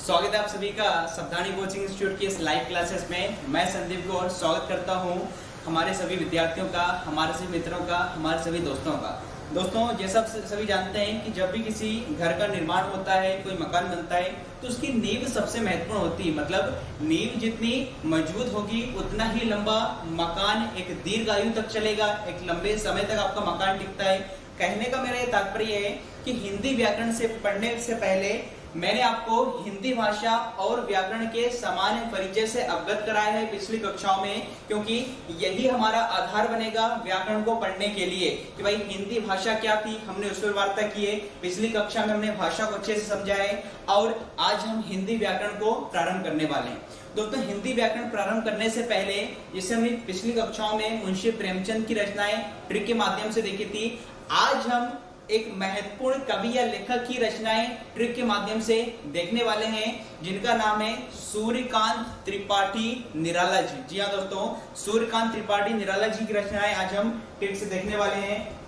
स्वागत है आप सभी का सावधानी कोचिंग इंस्टीट्यूट की इस लाइव क्लासेस में। मैं संदीप गौर स्वागत करता हूं हमारे सभी विद्यार्थियों का, हमारे सभी मित्रों का, हमारे सभी दोस्तों का। दोस्तों, जैसा सभी जानते हैं कि जब भी किसी घर का निर्माण होता है, कोई मकान बनता है, तो उसकी नींव सबसे महत्वपूर्ण होती है। मतलब नींव जितनी मजबूत होगी उतना ही लंबा मकान एक दीर्घ आयु तक चलेगा, एक लंबे समय तक आपका मकान टिकता है। कहने का मेरा ये तात्पर्य है कि हिंदी व्याकरण से पढ़ने से पहले मैंने आपको हिंदी भाषा और व्याकरण के सामान्य परिचय से अवगत कराया है पिछली कक्षाओं में, क्योंकि यही हमारा आधार बनेगा व्याकरण को पढ़ने के लिए कि भाई हिंदी भाषा क्या थी, हमने उस पर वार्ता की है। पिछली कक्षा में हमने भाषा को अच्छे से समझा है और आज हम हिंदी व्याकरण को प्रारंभ करने वाले हैं। दोस्तों, हिंदी व्याकरण प्रारंभ करने से पहले जैसे हमने पिछली कक्षाओं में मुंशी प्रेमचंद की रचनाएं ट्रिक के माध्यम से देखी थी, आज हम एक महत्वपूर्ण कवि या लेखक की रचनाएं ट्रिक के माध्यम से देखने वाले हैं, जिनका नाम है सूर्यकांत त्रिपाठी निराला जी। जी हाँ दोस्तों, सूर्यकांत त्रिपाठी निराला जी की रचनाएं आज हम ट्रिक से देखने वाले हैं।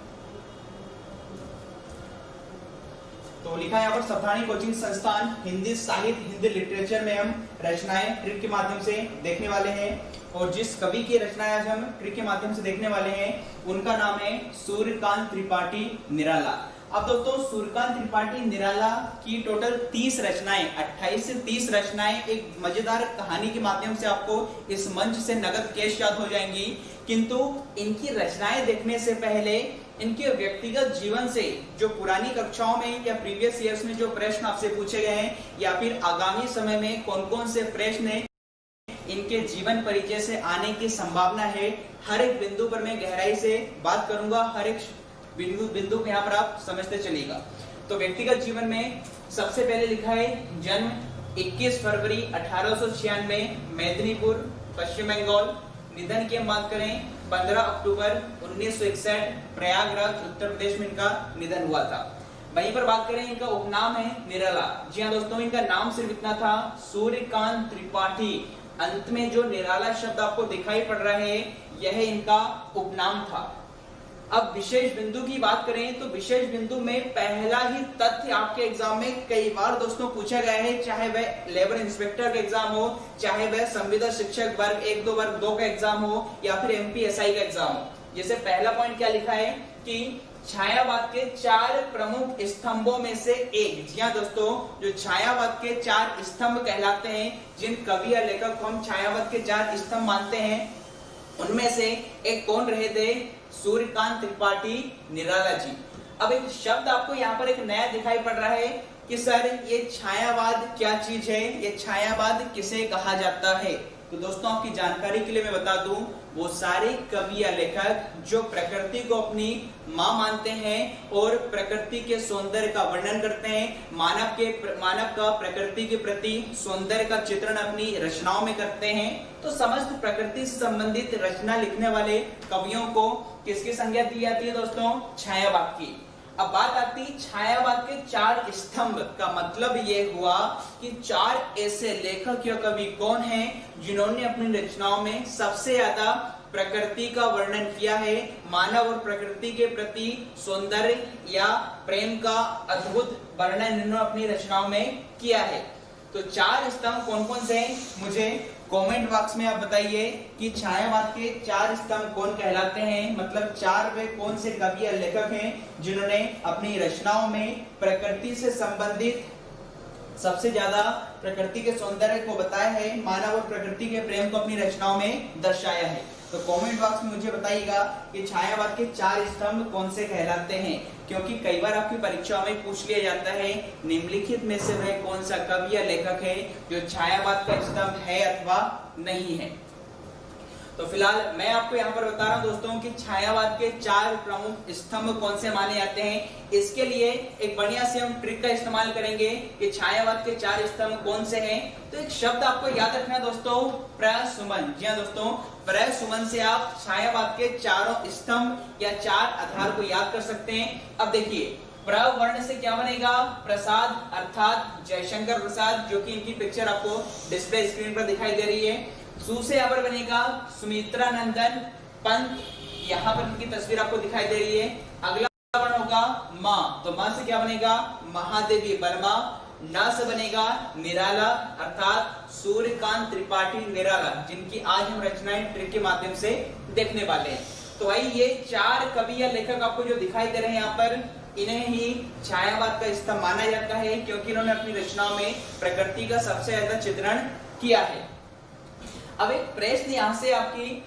तो लिखा है यहाँ पर सावधानी कोचिंग संस्थान हिंदी साहित्य हिंदी लिटरेचर में हम रचनाएं ट्रिक के माध्यम से देखने वाले हैं। और जिस कवि की रचनाएं आज हम ट्रिक के माध्यम से देखने वाले हैं उनका नाम है सूर्यकांत त्रिपाठी निराला। अब दोस्तों, सूर्यकांत त्रिपाठी निराला की टोटल 30 रचनाएं, 28 से 30 रचनाएं एक मजेदार कहानी के माध्यम से आपको इस मंच से नगद कैश याद हो जाएंगी। किंतु इनकी रचनाएं देखने से पहले इनके व्यक्तिगत जीवन से जो पुरानी कक्षाओं में या प्रीवियस ईयर्स में जो प्रश्न आपसे पूछे गए हैं या फिर आगामी समय में कौन कौन से प्रश्न इनके जीवन परिचय से आने की संभावना है, हर एक बिंदु पर मैं गहराई से बात करूंगा। हर एक बिंदु को यहाँ पर आप समझते चलिएगा। तो व्यक्तिगत जीवन में सबसे पहले लिखा है जन्म 21 फरवरी 1896 मेदिनीपुर पश्चिम बंगाल। निधन की हम बात करें 15 अक्टूबर 1961 प्रयागराज उत्तर प्रदेश में इनका निधन हुआ था। वहीं पर बात करें इनका उपनाम है निराला। जी हाँ दोस्तों, इनका नाम सिर्फ इतना था सूर्यकांत त्रिपाठी। अंत में जो निराला शब्द आपको दिखाई पड़ रहा है यह इनका उपनाम था। अब विशेष बिंदु की बात करें तो विशेष बिंदु में पहला ही तथ्य आपके एग्जाम में कई बार दोस्तों पूछा गया है, चाहे वह लेबर इंस्पेक्टर का एग्जाम हो, चाहे वह संविदा शिक्षक वर्ग 1, 2 वर्ग 2 का एग्जाम हो या फिर एमपीएसआई का एग्जाम हो। जैसे पहला पॉइंट क्या लिखा है कि छायावाद के 4 प्रमुख स्तंभों में से एक। जी हाँ दोस्तों, जो छायावाद के 4 स्तंभ कहलाते हैं, जिन कवि या लेखक को हम छायावाद के 4 स्तंभ मानते हैं, उनमें से एक कौन रहे थे? सूर्यकांत त्रिपाठी निराला जी। अब एक शब्द आपको यहाँ पर एक नया दिखाई पड़ रहा है कि सर ये छायावाद क्या चीज है, ये छायावाद किसे कहा जाता है? तो दोस्तों, आपकी जानकारी के लिए मैं बता दूं, वो सारे कवि या लेखक जो प्रकृति को अपनी माँ मानते हैं और प्रकृति के सौंदर्य का वर्णन करते हैं, मानव का प्रकृति के प्रति सौंदर्य का चित्रण अपनी रचनाओं में करते हैं, तो समस्त प्रकृति से संबंधित रचना लिखने वाले कवियों को किसकी संज्ञा दी जाती है दोस्तों? छायावाद की। अब बात आती छायावाद के 4 स्तंभ का मतलब ये हुआ कि 4 ऐसे लेखक या कवि कौन हैं जिन्होंने अपनी रचनाओं में सबसे ज्यादा प्रकृति का वर्णन किया है, मानव और प्रकृति के प्रति सौंदर्य या प्रेम का अद्भुत वर्णन इन्होंने अपनी रचनाओं में किया है। तो 4 स्तंभ कौन कौन से हैं? मुझे कमेंट बॉक्स में आप बताइए कि छायावाद के 4 स्तंभ कौन कहलाते हैं। मतलब 4 वे कौन से कवि या लेखक हैं जिन्होंने अपनी रचनाओं में प्रकृति से संबंधित सबसे ज्यादा प्रकृति के सौंदर्य को बताया है, मानव और प्रकृति के प्रेम को अपनी रचनाओं में दर्शाया है। तो कमेंट बॉक्स में मुझे बताइएगा कि छायावाद के 4 स्तंभ कौन से कहलाते हैं, क्योंकि कई बार आपकी परीक्षाओं में पूछ लिया जाता है निम्नलिखित में से वह कौन सा कवि या लेखक है जो छायावाद का स्तंभ है अथवा नहीं है। तो फिलहाल मैं आपको यहाँ पर बता रहा हूँ दोस्तों कि छायावाद के 4 प्रमुख स्तंभ कौन से माने जाते हैं। इसके लिए एक बढ़िया से हम ट्रिक का इस्तेमाल करेंगे कि छायावाद के 4 स्तंभ कौन से हैं। तो एक शब्द आपको याद रखना दोस्तों, प्रसुमन। जी हाँ दोस्तों, प्रसुमन से आप छायावाद के 4 स्तंभ या 4 आधार को याद कर सकते हैं। अब देखिए, प्रवर्ण से क्या बनेगा? प्रसाद, अर्थात जयशंकर प्रसाद, जो कि इनकी पिक्चर आपको डिस्प्ले स्क्रीन पर दिखाई दे रही है। सु से यहाँ पर बनेगा सुमित्रा नंदन पंत, यहाँ पर इनकी तस्वीर आपको दिखाई दे रही है। अगला वर्ण होगा माँ, तो माँ से क्या बनेगा? महादेवी वर्मा। न से बनेगा निराला, अर्थात सूर्यकांत त्रिपाठी निराला, जिनकी आज हम रचनाएं ट्रिक के माध्यम से देखने वाले हैं। तो भाई ये 4 कवि या लेखक आपको जो दिखाई दे रहे हैं यहाँ पर, इन्हें ही छायावाद का स्तंभ माना जाता है, क्योंकि इन्होंने अपनी रचनाओं में प्रकृति का सबसे ज्यादा चित्रण किया है। अब एक प्रश्न यहाँ से आपकी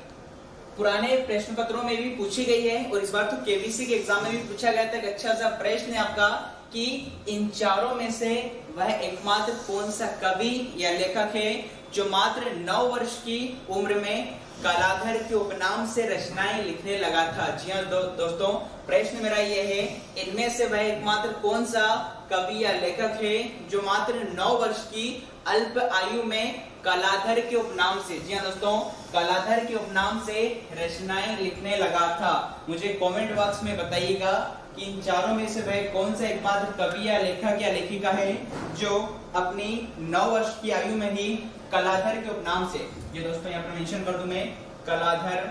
पुराने प्रश्न पत्रों में भी पूछी गई है और इस बार तो केबीसी के एग्जाम में भी पूछा गया था। अच्छा सा प्रश्न है आपका कि इन चारों में से वह एकमात्र कौन सा कवि या लेखक है जो मात्र 9 वर्ष की उम्र में कलाधर के उपनाम से रचनाएं लिखने लगा था। जी हाँ दोस्तों, प्रश्न मेरा ये है, इनमें से वह एकमात्र कौन सा कवि या लेखक है जो मात्र 9 वर्ष की अल्प आयु में कलाधर के उपनाम से, जी हाँ दोस्तों, कलाधर के उपनाम से रचनाएं लिखने लगा था। मुझे कमेंट बॉक्स में बताइएगा कि इन चारों में से वह कौन सा एकमात्र कवि या लेखक या लेखिका है जो अपनी 9 वर्ष की आयु में ही कलाधर के उपनाम से, ये दोस्तों यहाँ पर मेंशन कर दूं मैं, कलाधर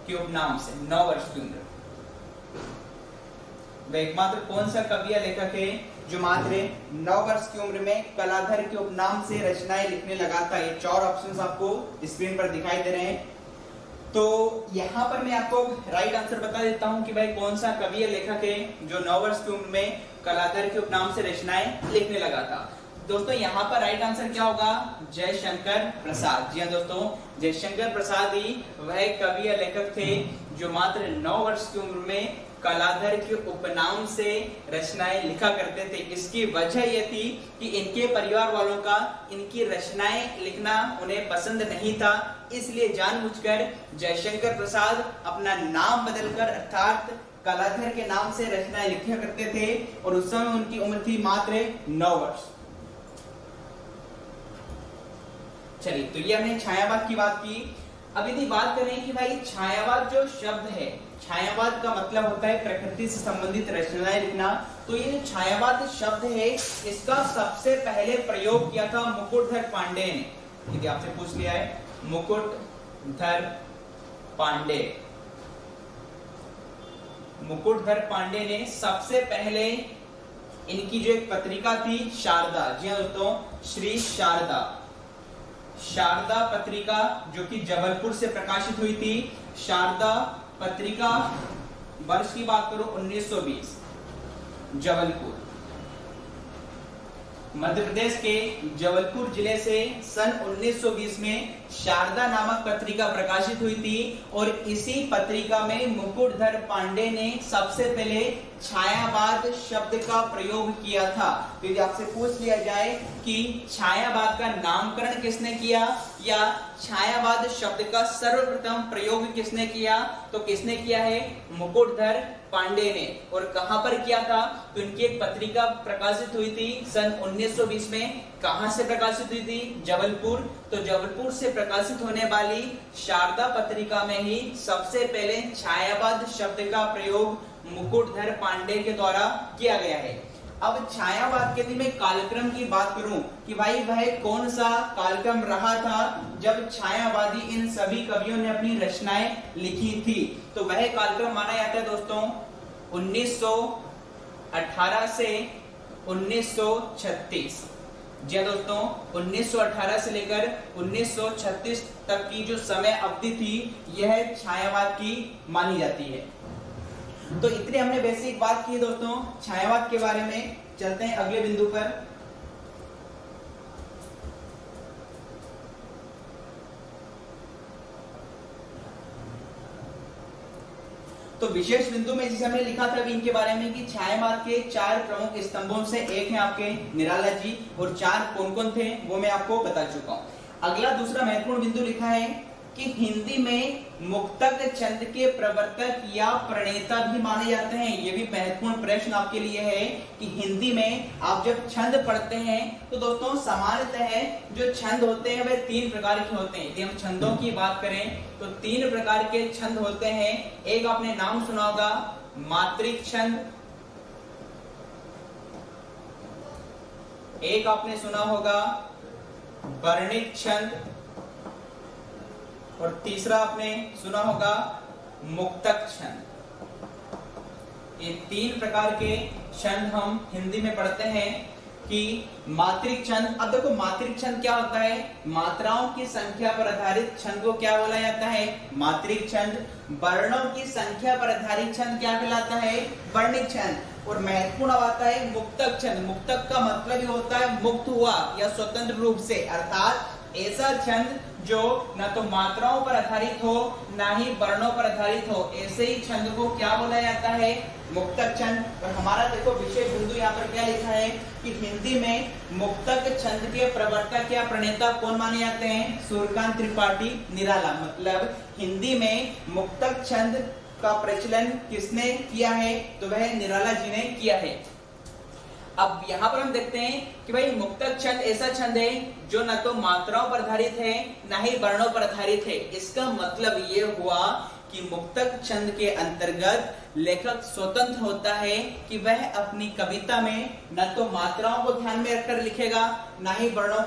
के उपनाम से 9 वर्ष की उम्र, वह एकमात्र कौन सा कवि या लेखक है जो मात्र 9 वर्ष की उम्र में कलाधर के उपनाम से रचनाएं लिखने लगा था। ये 4 ऑप्शंस आपको स्क्रीन पर दिखाई दे रहे हैं। तो यहाँ पर मैं आपको राइट आंसर बता देता हूँ कि भाई कौन सा कवि या लेखक है जो 9 वर्ष की उम्र में कलाधर के उपनाम से रचनाएं लिखने लगा था। दोस्तों यहाँ पर राइट आंसर क्या होगा? जयशंकर प्रसाद। जी हाँ दोस्तों, जयशंकर प्रसाद ही वह कवि या लेखक थे जो मात्र 9 वर्ष की उम्र में कलाधर के उपनाम से रचनाएं लिखा करते थे। इसकी वजह यह थी कि इनके परिवार वालों का इनकी रचनाएं लिखना उन्हें पसंद नहीं था, इसलिए जानबूझकर जयशंकर प्रसाद अपना नाम बदलकर अर्थात कलाधर के नाम से रचनाएं लिखा करते थे और उस समय उनकी उम्र थी मात्र 9 वर्ष। चलिए, तो ये हमने छायावाद की बात की। अब यदि बात करें कि भाई छायावाद जो शब्द है, छायावाद का मतलब होता है प्रकृति से संबंधित रचनाएं लिखना। तो ये जो छायावाद शब्द है, इसका सबसे पहले प्रयोग किया था मुकुटधर पांडे ने। यदि आपसे पूछ लिया है, मुकुटधर पांडे, मुकुटधर पांडे ने सबसे पहले इनकी जो एक पत्रिका थी शारदा, जी हाँ दोस्तों, श्री शारदा, शारदा पत्रिका जो कि जबलपुर से प्रकाशित हुई थी। शारदा पत्रिका वर्ष की बात करो 1920, जबलपुर, मध्य प्रदेश के जबलपुर जिले से सन 1920 में शारदा नामक पत्रिका प्रकाशित हुई थी और इसी पत्रिका में मुकुटधर पांडे ने सबसे पहले छायावाद शब्द का प्रयोग किया था। तो यदि आपसे पूछ लिया जाए कि छायावाद का नामकरण किसने किया या छायावाद शब्द का सर्वप्रथम प्रयोग किसने किया, तो किसने किया है? मुकुटधर पांडे ने। और कहां पर किया था? तो इनकी एक पत्रिका प्रकाशित हुई थी सन 1920 में। कहां से प्रकाशित हुई थी? जबलपुर। तो जबलपुर से प्रकाशित होने वाली शारदा पत्रिका में ही सबसे पहले छायावाद शब्द का प्रयोग मुकुटधर पांडे के द्वारा किया गया है। अब छायावाद के यदि मैं कालक्रम की बात करूं कि भाई वह कौन सा कालक्रम रहा था जब छायावादी इन सभी कवियों ने अपनी रचनाएं लिखी थी, तो वह कालक्रम माना जाता है दोस्तों 1918 से 1936। जी दोस्तों, 1918 से लेकर 1936 तक की जो समय अवधि थी, यह छायावाद की मानी जाती है। तो इतने हमने बेसिक बात की दोस्तों छायावाद के बारे में। चलते हैं अगले बिंदु पर। तो विशेष बिंदु में जिसे हमने लिखा था इनके बारे में कि छायावाद के 4 प्रमुख स्तंभों से एक है आपके निराला जी, और 4 कौन कौन थे वो मैं आपको बता चुका हूं। अगला दूसरा महत्वपूर्ण बिंदु लिखा है कि हिंदी में मुक्तक छंद के प्रवर्तक या प्रणेता भी माने जाते हैं। ये भी महत्वपूर्ण प्रश्न आपके लिए है कि हिंदी में आप जब छंद पढ़ते हैं तो दोस्तों सामान्यतः जो छंद होते हैं वह 3 प्रकार के होते हैं। यदि हम छंदों की बात करें तो 3 प्रकार के छंद होते हैं। एक आपने नाम सुना होगा मात्रिक छंद, एक आपने सुना होगा वर्णिक छंद, और तीसरा आपने सुना होगा मुक्तक छंद। ये 3 प्रकार के छंद हम हिंदी में पढ़ते हैं कि मात्रिक छंद। अब देखो मात्रिक छंद क्या होता है, मात्राओं की संख्या पर आधारित छंद को क्या बोला जाता है, मात्रिक छंद। वर्णों की संख्या पर आधारित छंद क्या कहलाता है, वर्णिक छंद। और महत्वपूर्ण आता है मुक्तक छंद। मुक्तक का मतलब ही होता है मुक्त हुआ या स्वतंत्र रूप से, अर्थात ऐसा छंद जो न तो मात्राओं पर आधारित हो ना ही वर्णों पर आधारित हो, ऐसे ही छंद को क्या बोला जाता है, मुक्तक छंद। और हमारा देखो विशेष बिंदु यहाँ पर क्या लिखा है कि हिंदी में मुक्तक छंद के प्रवर्तक या प्रणेता कौन माने जाते हैं, सूर्यकांत त्रिपाठी निराला। मतलब हिंदी में मुक्तक छंद का प्रचलन किसने किया है, तो वह निराला जी ने किया है। अब यहाँ पर हम देखते हैं कि भाई मुक्तक छंद ऐसा छंद है जो न तो मात्राओं पर आधारित है न ही वर्णों पर आधारित है। इसका मतलब ये हुआ कि मुक्तक छंद के अंतर्गत लेखक स्वतंत्र होता है कि वह अपनी कविता में न तो मात्राओं को ध्यान में रखकर लिखेगा न ही वर्णों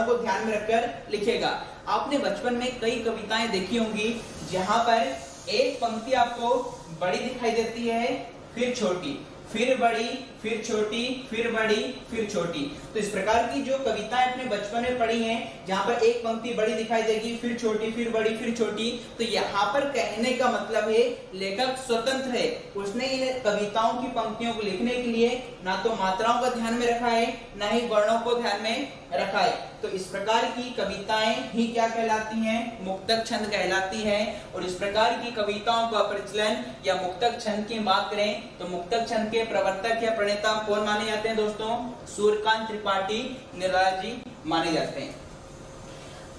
को ध्यान में रखकर लिखेगा। आपने बचपन में कई कविताएं देखी होंगी जहां पर एक पंक्ति आपको बड़ी दिखाई देती है, फिर छोटी, फिर बड़ी, फिर छोटी, फिर बड़ी, फिर छोटी। तो इस प्रकार की जो कविताएं अपने बचपन में पढ़ी हैं, जहां पर एक पंक्ति बड़ी दिखाई देगी, फिर छोटी, फिर बड़ी, फिर छोटी, तो यहाँ पर कहने का मतलब है लेखक स्वतंत्र है। उसने इन कविताओं की पंक्तियों को लिखने के लिए ना तो मात्राओं का ध्यान में रखा है ना ही वर्णों को ध्यान में रखा है। तो इस प्रकार की कविताएं ही क्या कहलाती हैं, मुक्तक छंद कहलाती हैं। और इस प्रकार की कविताओं का प्रचलन या मुक्तक छंद की बात करें तो मुक्तक छंद के प्रवर्तक या प्रणेता कौन माने जाते हैं दोस्तों, सूर्यकांत त्रिपाठी निराला जी माने जाते हैं।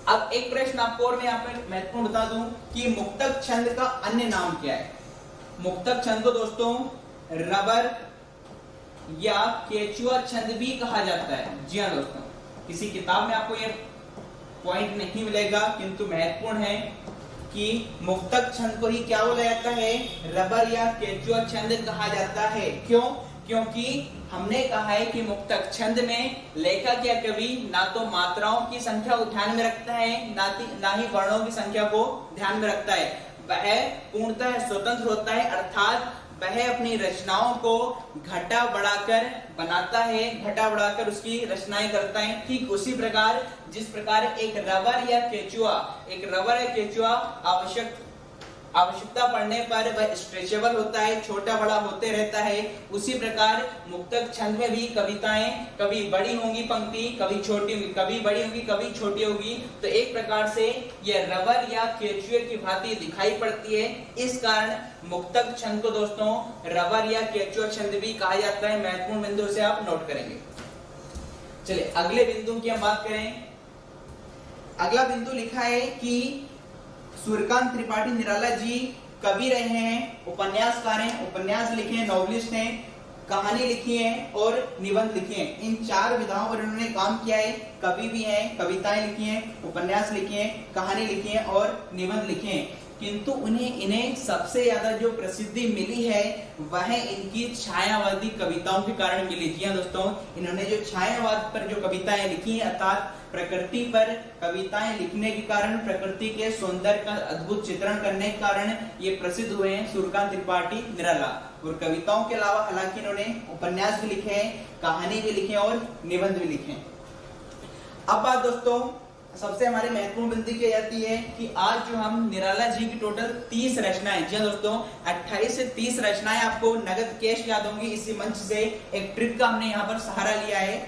अब एक प्रश्न आपको और मैं यहाँ पर महत्वपूर्ण बता दूं कि मुक्तक छंद का अन्य नाम क्या है। मुक्तक छंद को दोस्तों रबर या केचुआ छंद भी कहा जाता है। जी हाँ दोस्तों, किसी किताब में आपको ये पॉइंट नहीं मिलेगा किंतु महत्वपूर्ण है कि मुक्तक छंद को ही क्या बोला जाता है, रबर या केचुआ छंद कहा जाता है। क्यों, क्योंकि हमने कहा है कि मुक्तक छंद में लेखक या कवि ना तो मात्राओं की संख्या को ध्यान में रखता है ना ही वर्णों की संख्या को ध्यान में रखता है। वह पूर्णतः स्वतंत्र होता है, अर्थात वह अपनी रचनाओं को घटा बढ़ाकर बनाता है, घटा बढ़ाकर उसकी रचनाएं करता है। ठीक उसी प्रकार जिस प्रकार एक रबर या केचुआ आवश्यकता पड़ने पर वह स्ट्रेचेबल होता है, छोटा बड़ा होते रहता है, उसी प्रकार मुक्तक छंद में भी कविताएं कभी बड़ी होंगी पंक्ति, कभी छोटी होंगी, कभी बड़ी होंगी, कभी छोटी होगी। तो एक प्रकार से यह रबर या केचुए की भांति दिखाई पड़ती है। इस कारण मुक्तक छंद को दोस्तों रबर या केचुआ छंद भी कहा जाता है। महत्वपूर्ण बिंदु से आप नोट करेंगे। चलिए अगले बिंदु की हम बात करें। अगला बिंदु लिखा है कि सूर्यकांत त्रिपाठी निराला जी कवि रहे हैं, उपन्यासकार हैं, उपन्यास लिखे हैं, नॉवलिस्ट हैं, कहानी लिखी है और निबंध लिखे हैं। इन 4 विधाओं पर इन्होंने काम किया है। कवि भी हैं, कविताएं लिखी हैं, उपन्यास लिखे हैं, कहानी लिखी है और निबंध लिखे हैं। किंतु इन्हें सबसे ज्यादा जो प्रसिद्धि मिली है वह इनकी छायावादी कविताओं के कारण मिली। जी हाँ दोस्तों, इन्होंने जो छायावाद पर जो कविताएं लिखी हैं, अर्थात प्रकृति पर कविताएं लिखने के कारण, प्रकृति के सौंदर्य का अद्भुत चित्रण करने के कारण ये प्रसिद्ध हुए हैं सूर्यकांत त्रिपाठी निराला। और कविताओं के अलावा हालांकि इन्होंने उपन्यास भी लिखे हैं, कहानी भी लिखे और निबंध भी लिखे हैं। अब बात दोस्तों सबसे हमारी महत्वपूर्ण बिंदु की जाती है कि आज जो हम निराला जी की टोटल 30 रचनाएं, जी दोस्तों 28 से 30 रचनाएं आपको नगद कैश याद होंगी। इसी मंच से एक ट्रिक का हमने यहाँ पर सहारा लिया है।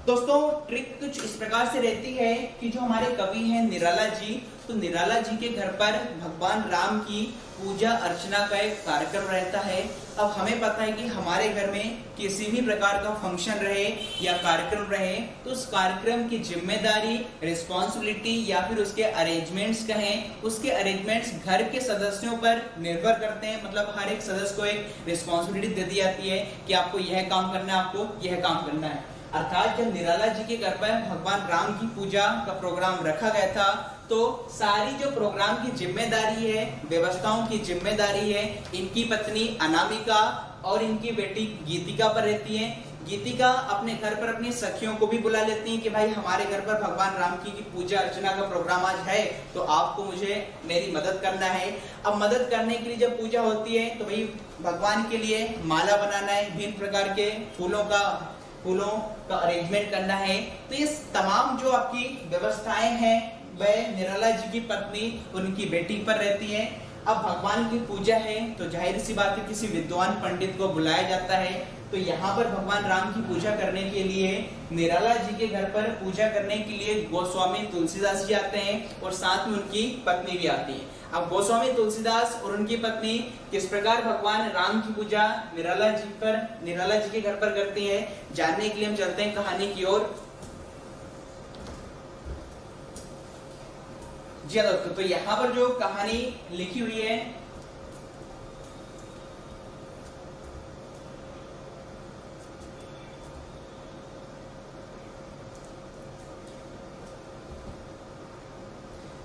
दोस्तों ट्रिक कुछ इस प्रकार से रहती है कि जो हमारे कवि हैं निराला जी, तो निराला जी के घर पर भगवान राम की पूजा अर्चना का एक कार्यक्रम रहता है। अब हमें पता है कि हमारे घर में किसी भी प्रकार का फंक्शन रहे या कार्यक्रम रहे तो उस कार्यक्रम की जिम्मेदारी, रिस्पॉन्सिबिलिटी या फिर उसके अरेंजमेंट्स कहें, उसके अरेंजमेंट्स घर के सदस्यों पर निर्भर करते हैं। मतलब हर एक सदस्य को एक रिस्पॉन्सिबिलिटी दे दी जाती है कि आपको यह काम करना है, आपको यह काम करना है। अर्थात जब निराला जी के घर पर भगवान राम की पूजा का प्रोग्राम रखा गया था तो सारी जो प्रोग्राम की जिम्मेदारी है, व्यवस्थाओं की जिम्मेदारी है, इनकी पत्नी अनामिका और इनकी बेटी गीतिका पर रहती है। गीतिका अपने घर पर अपनी सखियों को भी बुला लेती हैं कि भाई हमारे घर पर भगवान राम की पूजा अर्चना का प्रोग्राम आज है, तो आपको मुझे मेरी मदद करना है। अब मदद करने के लिए जब पूजा होती है तो भाई भगवान के लिए माला बनाना है, विभिन्न प्रकार के फूलों का अरेंजमेंट करना है। तो ये तमाम जो आपकी व्यवस्थाएं हैं वह निराला जी की पत्नी उनकी बेटी पर रहती है। अब भगवान की पूजा है तो जाहिर सी बात है किसी विद्वान पंडित को बुलाया जाता है। तो यहाँ पर भगवान राम की पूजा करने के लिए निराला जी के घर पर पूजा करने के लिए गोस्वामी तुलसीदास जी आते हैं और साथ में उनकी पत्नी भी आती है। अब गोस्वामी तुलसीदास और उनकी पत्नी किस प्रकार भगवान राम की पूजा निराला जी के घर पर करती है, जानने के लिए हम चलते हैं कहानी की ओर। जी दोस्तों, तो यहाँ पर जो कहानी लिखी हुई है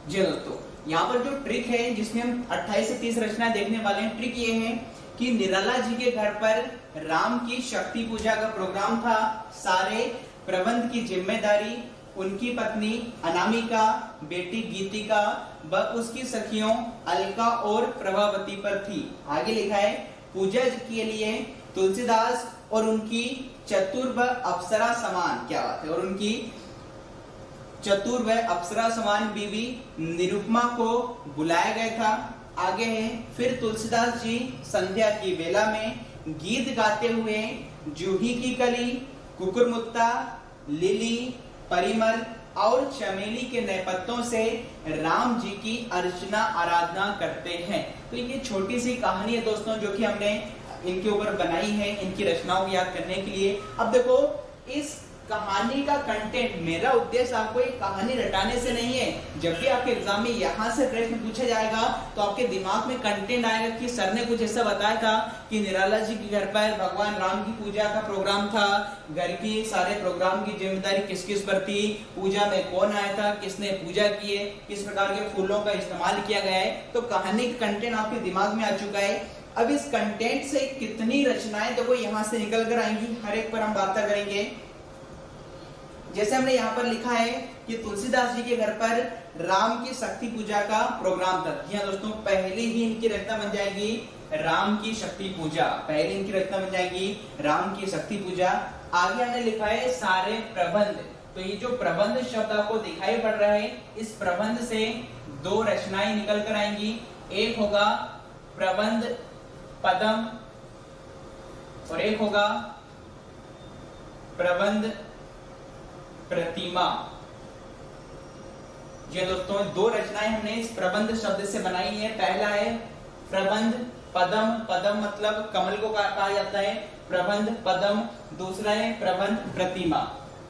जी दोस्तों, यहाँ पर जो ट्रिक है जिसमें हम 28 से 30 रचनाएं देखने वाले हैं, ट्रिक ये है कि निराला जी के घर पर राम की शक्ति पूजा का प्रोग्राम था। सारे प्रबंध की जिम्मेदारी उनकी पत्नी अनामिका, बेटी गीतिका व उसकी सखियों अलका और प्रभावती पर थी। आगे लिखा है पूजा के लिए तुलसीदास और उनकी चतुर व अप्सरा समान, क्या बात है, और उनकी चतुर व अप्सरा समान बीवी निरुपमा को बुलाया गया था। आगे है फिर तुलसीदास जी संध्या की वेला में गीत गाते हुए जूही की कली, कुकुरमुत्ता, लिली, परिमल और चमेली के नए पत्तों से राम जी की अर्चना आराधना करते हैं। तो ये छोटी सी कहानी है दोस्तों जो कि हमने इनके ऊपर बनाई है इनकी रचनाओं को याद करने के लिए। अब देखो इस कहानी का कंटेंट, मेरा उद्देश्य आपको एक कहानी रटाने से नहीं है। जब भी आपके एग्जाम में यहाँ से प्रश्न पूछा जाएगा तो आपके दिमाग में कंटेंट आएगा कि सर ने कुछ ऐसा बताया था कि निराला जी के घर पर भगवान राम की पूजा का प्रोग्राम था, घर की सारे प्रोग्राम की जिम्मेदारी किस किस पर थी, पूजा में कौन आया था, किसने पूजा की है, किस प्रकार के फूलों का इस्तेमाल किया गया है। तो कहानी का कंटेंट आपके दिमाग में आ चुका है। अब इस कंटेंट से कितनी रचनाएं देखो यहाँ से निकल कर आएंगी, हर एक पर हम बात करेंगे। जैसे हमने यहाँ पर लिखा है कि तुलसीदास जी के घर पर राम की शक्ति पूजा का प्रोग्राम था। जी हाँ दोस्तों, पहले ही इनकी रचना बन जाएगी राम की शक्ति पूजा, पहले इनकी रचना बन जाएगी राम की शक्ति पूजा। आगे हमने लिखा है सारे प्रबंध। तो ये जो प्रबंध शब्द आपको दिखाई पड़ रहा है, इस प्रबंध से दो रचनाएं निकल कर आएंगी। एक होगा प्रबंध पदम और एक होगा प्रबंध प्रतिमा। जी दोस्तों, दो रचनाएं हमने इस प्रबंध शब्द से बनाई है। पहला है प्रबंध पदम, पदम मतलब कमल को कहा जाता है, प्रबंध पदम। दूसरा है प्रबंध प्रतिमा।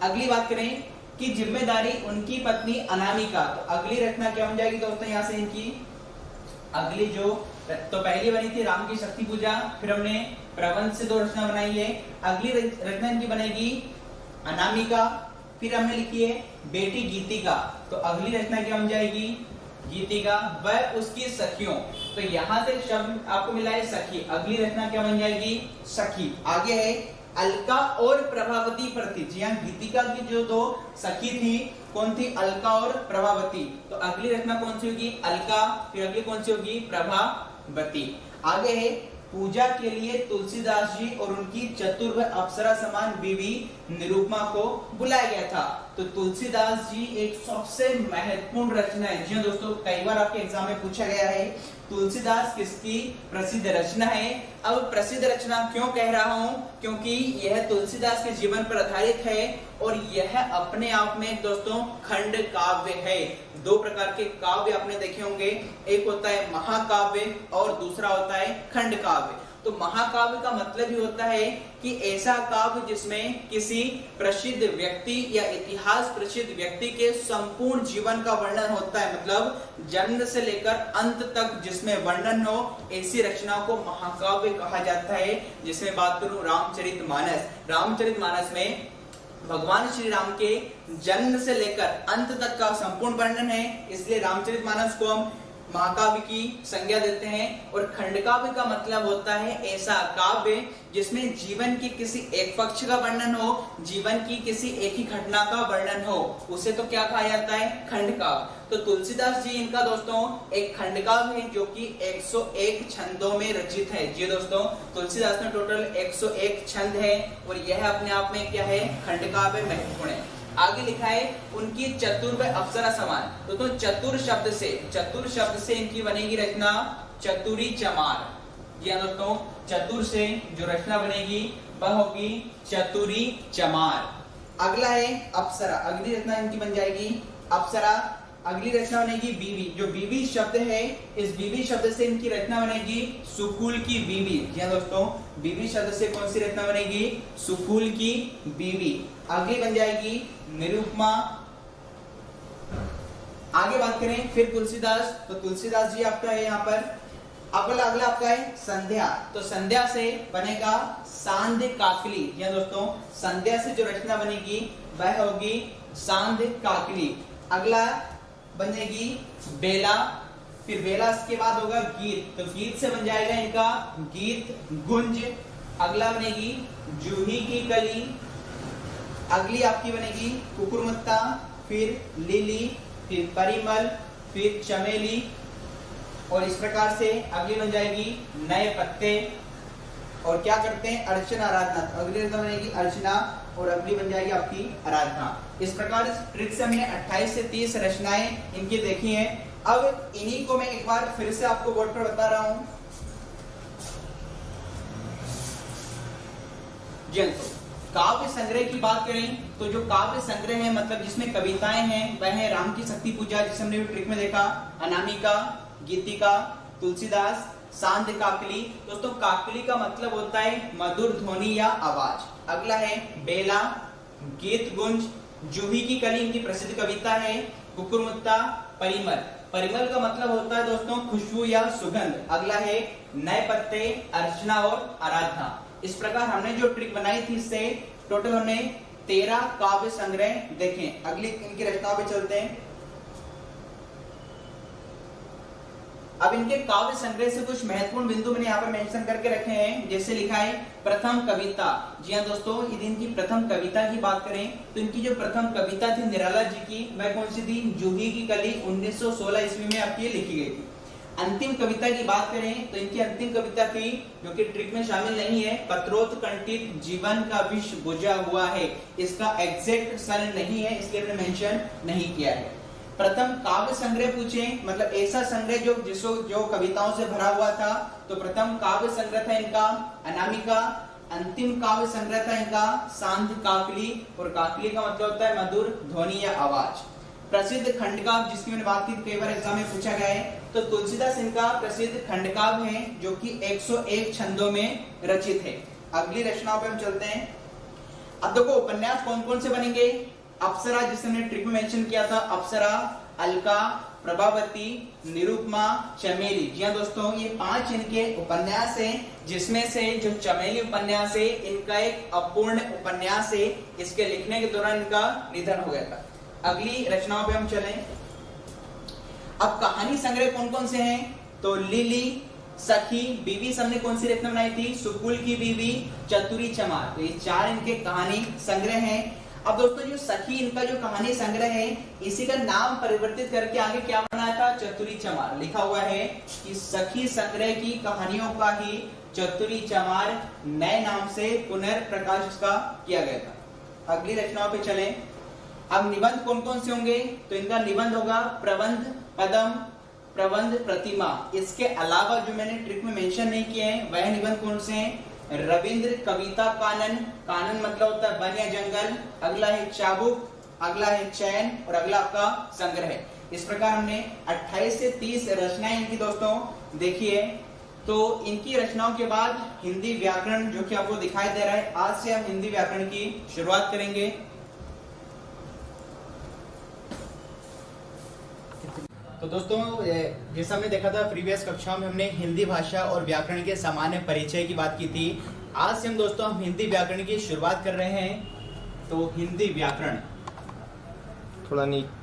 अगली बात करें कि जिम्मेदारी उनकी पत्नी अनामिका। तो अगली रचना क्या बन जाएगी दोस्तों यहाँ से इनकी अगली जो, तो पहली बनी थी राम की शक्ति पूजा, फिर हमने प्रबंध से दो रचना बनाई है। अगली रचना इनकी बनेगी अनामिका, फिर हमने लिखी है बेटी गीतिका। तो अगली रचना क्या बन जाएगी गीतिका व उसकी सखियों। तो यहाँ से शब्द आपको मिला है सखी, अगली रचना क्या बन जाएगी सखी। आगे है अलका और प्रभावती प्रति। जी हाँ, गीतिका की जो दो सखी थी कौन थी, अलका और प्रभावती। तो अगली रचना कौन सी होगी अलका, फिर अगली कौन सी होगी प्रभावती। आगे है पूजा के लिए तुलसीदास जी और उनकी चतुर व अप्सरा समान बीवी निरुपमा को बुलाया गया था। तो तुलसीदास जी एक सबसे महत्वपूर्ण रचना है। जी दोस्तों, कई बार आपके एग्जाम में पूछा गया है तुलसीदास किसकी प्रसिद्ध रचना है। अब प्रसिद्ध रचना क्यों कह रहा हूं, क्योंकि यह तुलसीदास के जीवन पर आधारित है और यह अपने आप में दोस्तों खंड काव्य है। दो प्रकार के काव्य आपने देखे होंगे, एक होता है महाकाव्य और दूसरा होता है खंड काव्य। तो महाकाव्य का मतलब ही होता है कि ऐसा काव्य जिसमें किसी प्रसिद्ध व्यक्ति या इतिहास प्रसिद्ध व्यक्ति के संपूर्ण जीवन का वर्णन होता है, मतलब जन्म से लेकर अंत तक जिसमें वर्णन हो, ऐसी रचना को महाकाव्य कहा जाता है। जिसमें बात करूं रामचरितमानस, रामचरितमानस में भगवान श्री राम के जन्म से लेकर अंत तक का संपूर्ण वर्णन है, इसलिए रामचरितमानस को हम महाकाव्य की संज्ञा देते हैं। और खंडकाव्य का मतलब होता है ऐसा काव्य जिसमें जीवन की किसी एक पक्ष का वर्णन हो, जीवन की किसी एक ही घटना का वर्णन हो, उसे तो क्या कहा जाता है, खंडकाव्य। तो तुलसीदास जी इनका दोस्तों एक खंडकाव्य है जो कि 101 छंदों में रचित है। जी दोस्तों, तुलसीदास में टोटल 101 छंद है और यह अपने आप में क्या है, खंडकाव्य महत्वपूर्ण है। आगे लिखा है उनकी चतुर व अप्सरा समान। तो चतुर शब्द से इनकी बनेगी रचना चतुरी चमार। जी हाँ दोस्तों, चतुर से जो रचना बनेगी वह होगी चतुरी चमार। अगला है अप्सरा, अगली रचना इनकी बन जाएगी अप्सरा। अगली रचना बनेगी बीवी। जो बीवी शब्द है, इस बीवी शब्द से इनकी रचना बनेगी सुकुल की बीवी। जी हाँ दोस्तों, बीवी शब्द से कौन सी रचना बनेगी, सुकुल की बीवी। अगली बन जाएगी निरुपमा। आगे बात करें फिर तुलसीदास, तो तुलसीदास जी आपका है यहाँ पर। अगला आपका है संध्या। तो संध्या से बनेगा सांध्य काकली। जी हाँ दोस्तों, संध्या से जो रचना बनेगी वह होगी सांध्य काकली। अगला बनेगी बेला। फिर बेला के बाद होगा गीत। तो गीत से बन जाएगा इनका गीत गुंज। अगला बनेगी जूही की कली। अगली आपकी बनेगी कुकुरमुत्ता, फिर लिली, फिर परिमल, फिर चमेली। और इस प्रकार से अगली बन जाएगी नए पत्ते। और क्या करते हैं, अर्चना आराधना। तो अगली रचना बनेगी अर्चना और अगली बन जाएगी आपकी आराधना। इस प्रकार इस ट्रिक से हमने 28 से 30 रचनाएं इनकी देखी हैं। अब इन्हीं को मैं एक बार फिर से आपको बोर्ड पर बता रहा हूं। काव्य संग्रह की बात करें तो जो काव्य संग्रह है मतलब जिसमें कविताएं हैं वह है राम की शक्ति पूजा, जिसे हमने ट्रिक में देखा, अनामिका, गीतिका, तुलसीदास, सांध्य काकली। दोस्तों काकली का मतलब होता है मधुर ध्वनि या आवाज। अगला है बेला, गीत गुंज, जूही की कली इनकी प्रसिद्ध कविता है, कुकुरमुत्ता, परिमल। परिमल का मतलब होता है दोस्तों खुशबू या सुगंध। अगला है नए पत्ते, अर्चना और आराधना। इस प्रकार हमने जो ट्रिक बनाई थी इससे टोटल हमने 13 काव्य संग्रह देखे। अगली इनकी रचनाओं पे चलते हैं। अब इनके काव्य संग्रह से कुछ महत्वपूर्ण बिंदु मैंने यहाँ पर मेंशन करके रखे हैं। जैसे लिखा है प्रथम कविता। जी हाँ दोस्तों, यदि इनकी प्रथम कविता की बात करें तो इनकी जो प्रथम कविता थी निराला जी की वह कौन सी थी, जूही की कली 1916 ईस्वी में आपकी लिखी गई थी। अंतिम कविता की बात करें तो इनकी अंतिम कविता थी जो कि ट्रिक में शामिल नहीं है, पत्रोत्कंठित जीवन का विष बुझा हुआ है। इसका एग्जैक्ट सन नहीं है इसलिए हमने मेंशन नहीं किया है। प्रथम काव्य संग्रह पूछे मतलब ऐसा संग्रह जो कविताओं से भरा हुआ था, तो प्रथम काव्य संग्रह था इनका अनामिका। अंतिम काव्य संग्रह था इनका सांध्य काकली। और काकली का मतलब होता है मधुर ध्वनि या आवाज। प्रसिद्ध खंडकाव्य जिसकी मैंने बात की कई बार एग्जाम में पूछा गया है, तो तुलसीदास इनका प्रसिद्ध खंडकाव्य है जो कि 101 छंदों में रचित है। अगली रचनाओं पे हम चलते हैं। अब देखो उपन्यास कौन कौन से बनेंगे, अप्सरा जिसे हमने ट्रिक में मेंशन किया था, अप्सरा, अलका, प्रभावती, निरुपमा, चमेली। जी हाँ दोस्तों, ये 5 इनके उपन्यास हैं, जिसमें से जो चमेली उपन्यास है इनका एक अपूर्ण उपन्यास है। इसके लिखने के दौरान इनका निधन हो गया था। अगली रचनाओं पे हम चलें। अब कहानी संग्रह कौन कौन से हैं, तो लिली, सखी, बीवी हमने कौन सी रचना बनाई थी, सुकुल की बीवी, चतुरी चमार। तो ये 4 इनके कहानी संग्रह हैं। अब दोस्तों जो सखी इनका जो कहानी संग्रह है इसी का नाम परिवर्तित करके आगे क्या बनाया था, चतुरी चमार। लिखा हुआ है कि सखी संग्रह की कहानियों का ही चतुरी चमार नए नाम से पुनर्प्रकाश इसका किया गया था। अगली रचनाओं पे चले। अब निबंध कौन कौन से होंगे, तो इनका निबंध होगा प्रबंध, पदम, प्रबंध, प्रतिमा। इसके अलावा जो मैंने ट्रिक में मेंशन नहीं किए हैं वह निबंध कौन से हैं, रविंद्र कविता कानन। कानन मतलब होता है वन या जंगल। अगला है चाबुक, अगला है चैन और अगला आपका संग्रह। इस प्रकार हमने 28 से 30 रचनाएं इनकी दोस्तों देखी है। तो इनकी रचनाओं के बाद हिंदी व्याकरण जो कि आपको दिखाई दे रहा है, आज से हम हिंदी व्याकरण की शुरुआत करेंगे। तो दोस्तों जैसा हमने देखा था प्रीवियस कक्षा में हमने हिंदी भाषा और व्याकरण के सामान्य परिचय की बात की थी। आज से हम दोस्तों हम हिंदी व्याकरण की शुरुआत कर रहे हैं। तो हिंदी व्याकरण थोड़ा नीचे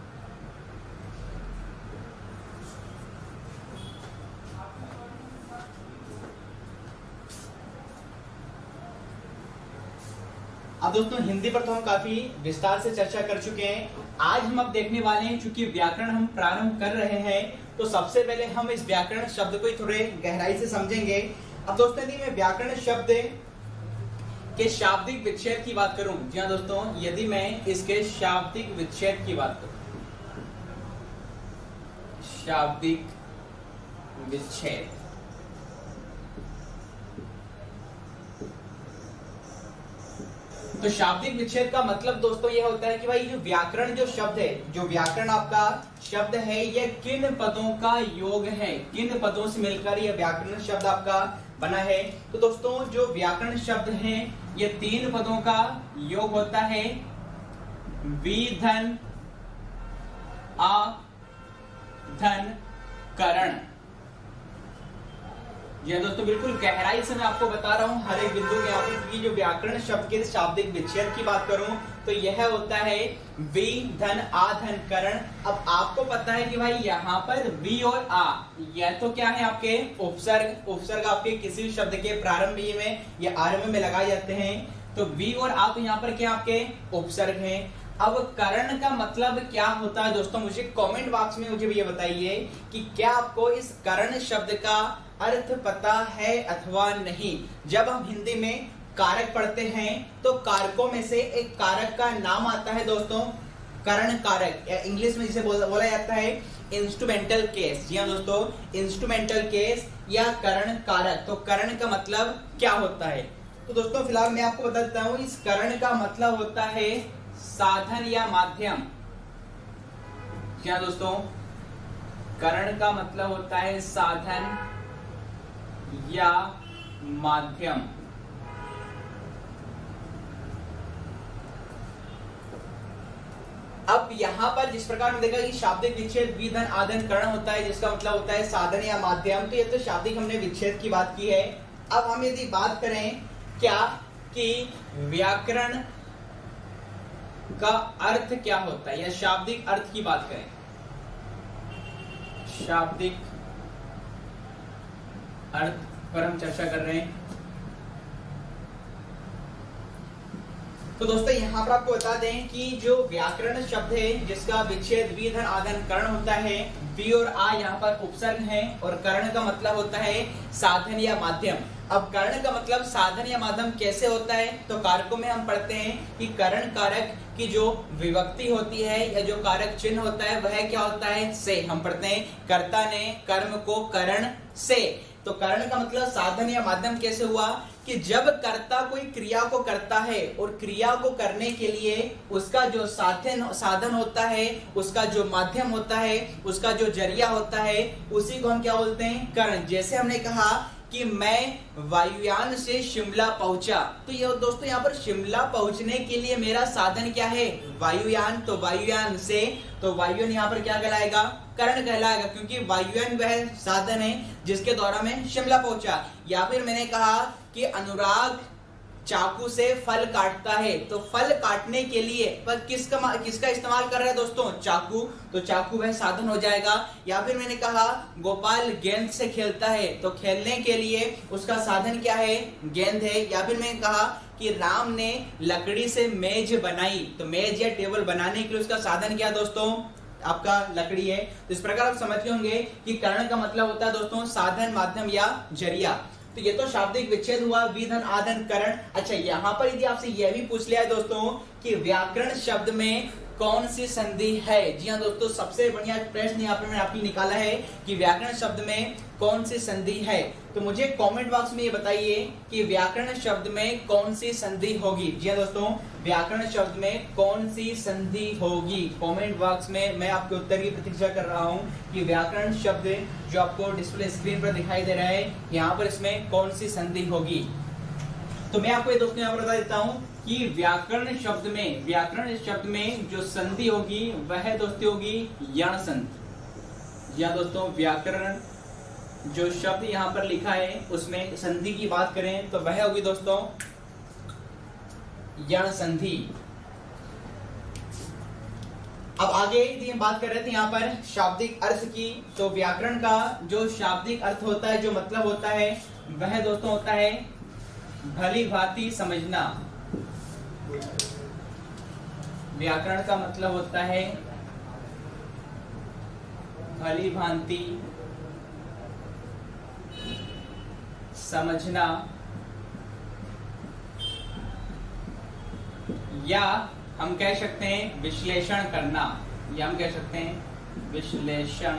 अब दोस्तों हिंदी पर तो हम काफी विस्तार से चर्चा कर चुके हैं। आज हम अब देखने वाले हैं, चूंकि व्याकरण हम प्रारंभ कर रहे हैं, तो सबसे पहले हम इस व्याकरण शब्द को थोड़े गहराई से समझेंगे। अब दोस्तों यदि मैं व्याकरण शब्द के शाब्दिक विच्छेद की बात करूं, जी हाँ दोस्तों, यदि मैं इसके शाब्दिक विच्छेद की बात करूं, शाब्दिक विच्छेद, तो शाब्दिक विच्छेद का मतलब दोस्तों यह होता है कि भाई जो व्याकरण जो शब्द है, जो व्याकरण आपका शब्द है, यह किन पदों का योग है, किन पदों से मिलकर यह व्याकरण शब्द आपका बना है। तो दोस्तों जो व्याकरण शब्द है ये 3 पदों का योग होता है, वि धन आ धन करण। जी हाँ दोस्तों, बिल्कुल गहराई से मैं आपको बता रहा हूं हर एक बिंदु के यहाँ पर, कि जो व्याकरण शब्द के शाब्दिक विच्छेद की बात करूं तो यह होता है वि धन आ धन करण। अब आपको पता है कि भाई यहाँ पर वि और आ, यह तो क्या है आपके उपसर्ग, उपसर्ग आपके किसी भी शब्द के प्रारंभ में या आरंभ में लगाए जाते हैं। तो वि और आ तो यहाँ पर क्या आपके उपसर्ग हैं। अब करण का मतलब क्या होता है दोस्तों, मुझे कमेंट बॉक्स में मुझे ये बताइए कि क्या आपको इस करण शब्द का अर्थ पता है अथवा नहीं। जब हम हिंदी में कारक पढ़ते हैं तो कारकों में से एक कारक का नाम आता है दोस्तों करण कारक, या इंग्लिश में जिसे बोला जाता है इंस्ट्रूमेंटल केस। जी हाँ दोस्तों, इंस्ट्रूमेंटल केस या करण कारक। तो करण का मतलब क्या होता है, तो दोस्तों फिलहाल मैं आपको बता देता हूं, इस करण का मतलब होता है साधन या माध्यम। क्या दोस्तों, करण का मतलब होता है साधन या माध्यम। अब यहां पर जिस प्रकार में देखा कि शाब्दिक विच्छेद वि धन आ धन करण होता है, जिसका मतलब होता है साधन या माध्यम, तो ये तो शाब्दिक हमने विच्छेद की बात की है। अब हम यदि बात करें क्या कि व्याकरण का अर्थ क्या होता है, या शाब्दिक अर्थ की बात करें, शाब्दिक अर्थ पर हम चर्चा कर रहे हैं। तो दोस्तों यहां पर आपको बता दें कि जो व्याकरण शब्द है जिसका विच्छेद वि धन आ धन करण होता है, वि और आ यहाँ पर उपसर्ग है, और करण का मतलब होता है साधन या माध्यम। अब करण का मतलब साधन या माध्यम कैसे होता है, तो कारकों में हम पढ़ते हैं कि करण कारक की जो विभक्ति होती है या जो कारक चिन्ह होता है वह क्या होता है, से। हम पढ़ते हैं कर्ता ने कर्म को करण से। तो करण का मतलब साधन या माध्यम कैसे हुआ कि जब कर्ता कोई क्रिया को करता है और क्रिया को करने के लिए उसका जो साधन होता है, उसका जो माध्यम होता है, उसका जो जरिया होता है, उसी को हम क्या बोलते हैं, करण। जैसे हमने कहा कि मैं वायुयान से शिमला पहुंचा, तो ये दोस्तों यहाँ पर शिमला पहुंचने के लिए मेरा साधन क्या है, वायुयान। तो वायुयान से, तो वायुयान यहाँ पर क्या कहलाएगा, करण कहलाएगा, क्योंकि वायुयान वह साधन है जिसके द्वारा मैं शिमला पहुंचा। या फिर मैंने कहा कि अनुराग चाकू से फल काटता है, तो फल काटने के लिए पर किसका इस्तेमाल कर रहा है दोस्तों, चाकू, तो चाकू वह साधन हो जाएगा। या फिर मैंने कहा गोपाल गेंद से खेलता है, तो खेलने के लिए उसका साधन क्या है, गेंद है। या फिर मैंने कहा कि राम ने लकड़ी से मेज बनाई, तो मेज या टेबल बनाने के लिए उसका साधन क्या दोस्तों, आपका लकड़ी है। तो इस प्रकार आप समझ गए होंगे कि करण का मतलब होता है दोस्तों साधन, माध्यम या जरिया। तो ये तो शाब्दिक विच्छेद हुआ वि धन आ धन करण। अच्छा, यहाँ पर यदि आपसे यह भी पूछ लिया है दोस्तों कि व्याकरण शब्द में कौन सी संधि है। जी हाँ दोस्तों, सबसे बढ़िया प्रश्न यहाँ पर मैंने आपके निकाला है कि व्याकरण शब्द में कौन सी संधि है। तो मुझे कमेंट बॉक्स में ये बताइए कि व्याकरण शब्द में कौन सी संधि होगी। जी हाँ दोस्तों, व्याकरण शब्द में कौन सी संधि होगी, कमेंट बॉक्स में मैं आपके उत्तर की प्रतीक्षा कर रहा हूँ कि व्याकरण शब्द जो आपको डिस्प्ले स्क्रीन पर दिखाई दे रहा है, यहाँ पर इसमें कौन सी संधि होगी। तो मैं आपको ये दोस्तों यहाँ पर बता देता हूँ कि व्याकरण शब्द में जो संधि होगी वह दोस्तों होगी यण संधि। या दोस्तों व्याकरण जो शब्द यहाँ पर लिखा है उसमें संधि की बात करें तो वह होगी दोस्तों यण संधि। अब आगे यदि हम बात कर रहे थे यहाँ पर शाब्दिक अर्थ की, तो व्याकरण का जो शाब्दिक अर्थ होता है, जो मतलब होता है, वह दोस्तों होता है भली भांति समझना। व्याकरण का मतलब होता है भली भांति समझना या हम कह सकते हैं विश्लेषण करना, या हम कह सकते हैं विश्लेषण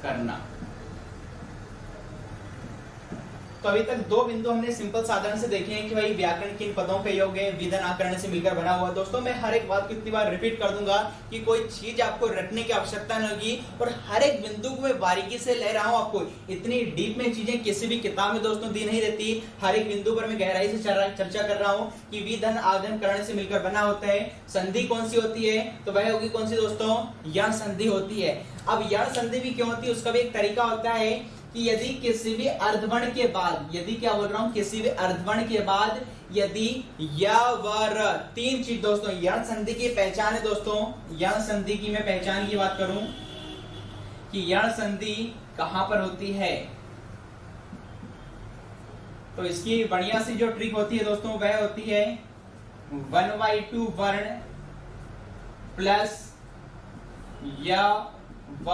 करना। तो अभी तक दो बिंदु हमने सिंपल साधारण से देखे हैं कि भाई व्याकरण किन पदों का योग है, विधन आकरण से मिलकर बना हुआ। दोस्तों मैं हर एक बात को इतनी बार रिपीट कर दूंगा कि कोई चीज आपको रटने की आवश्यकता नहीं होगी, और हर एक बिंदु को मैं बारीकी से ले रहा हूं। आपको इतनी डीप में चीजें किसी भी किताब में दोस्तों दी नहीं रहती। हर एक बिंदु पर मैं गहराई से चर्चा कर रहा हूँ कि विधन आगन करण से मिलकर बना होता है। संधि कौन सी होती है, तो वह होगी कौन सी दोस्तों, यण संधि होती है। अब यण संधि भी क्यों होती है, उसका भी एक तरीका होता है कि यदि किसी भी अर्धवर्ण के बाद, यदि क्या बोल रहा हूं, किसी भी अर्धवर्ण के बाद यदि या व र, तीन चीज दोस्तों, यण संधि की पहचान है दोस्तों। यण संधि की मैं पहचान की बात करूं कि यण संधि कहां पर होती है, तो इसकी बढ़िया सी जो ट्रिक होती है दोस्तों वह होती है 1/2 वर्ण प्लस या व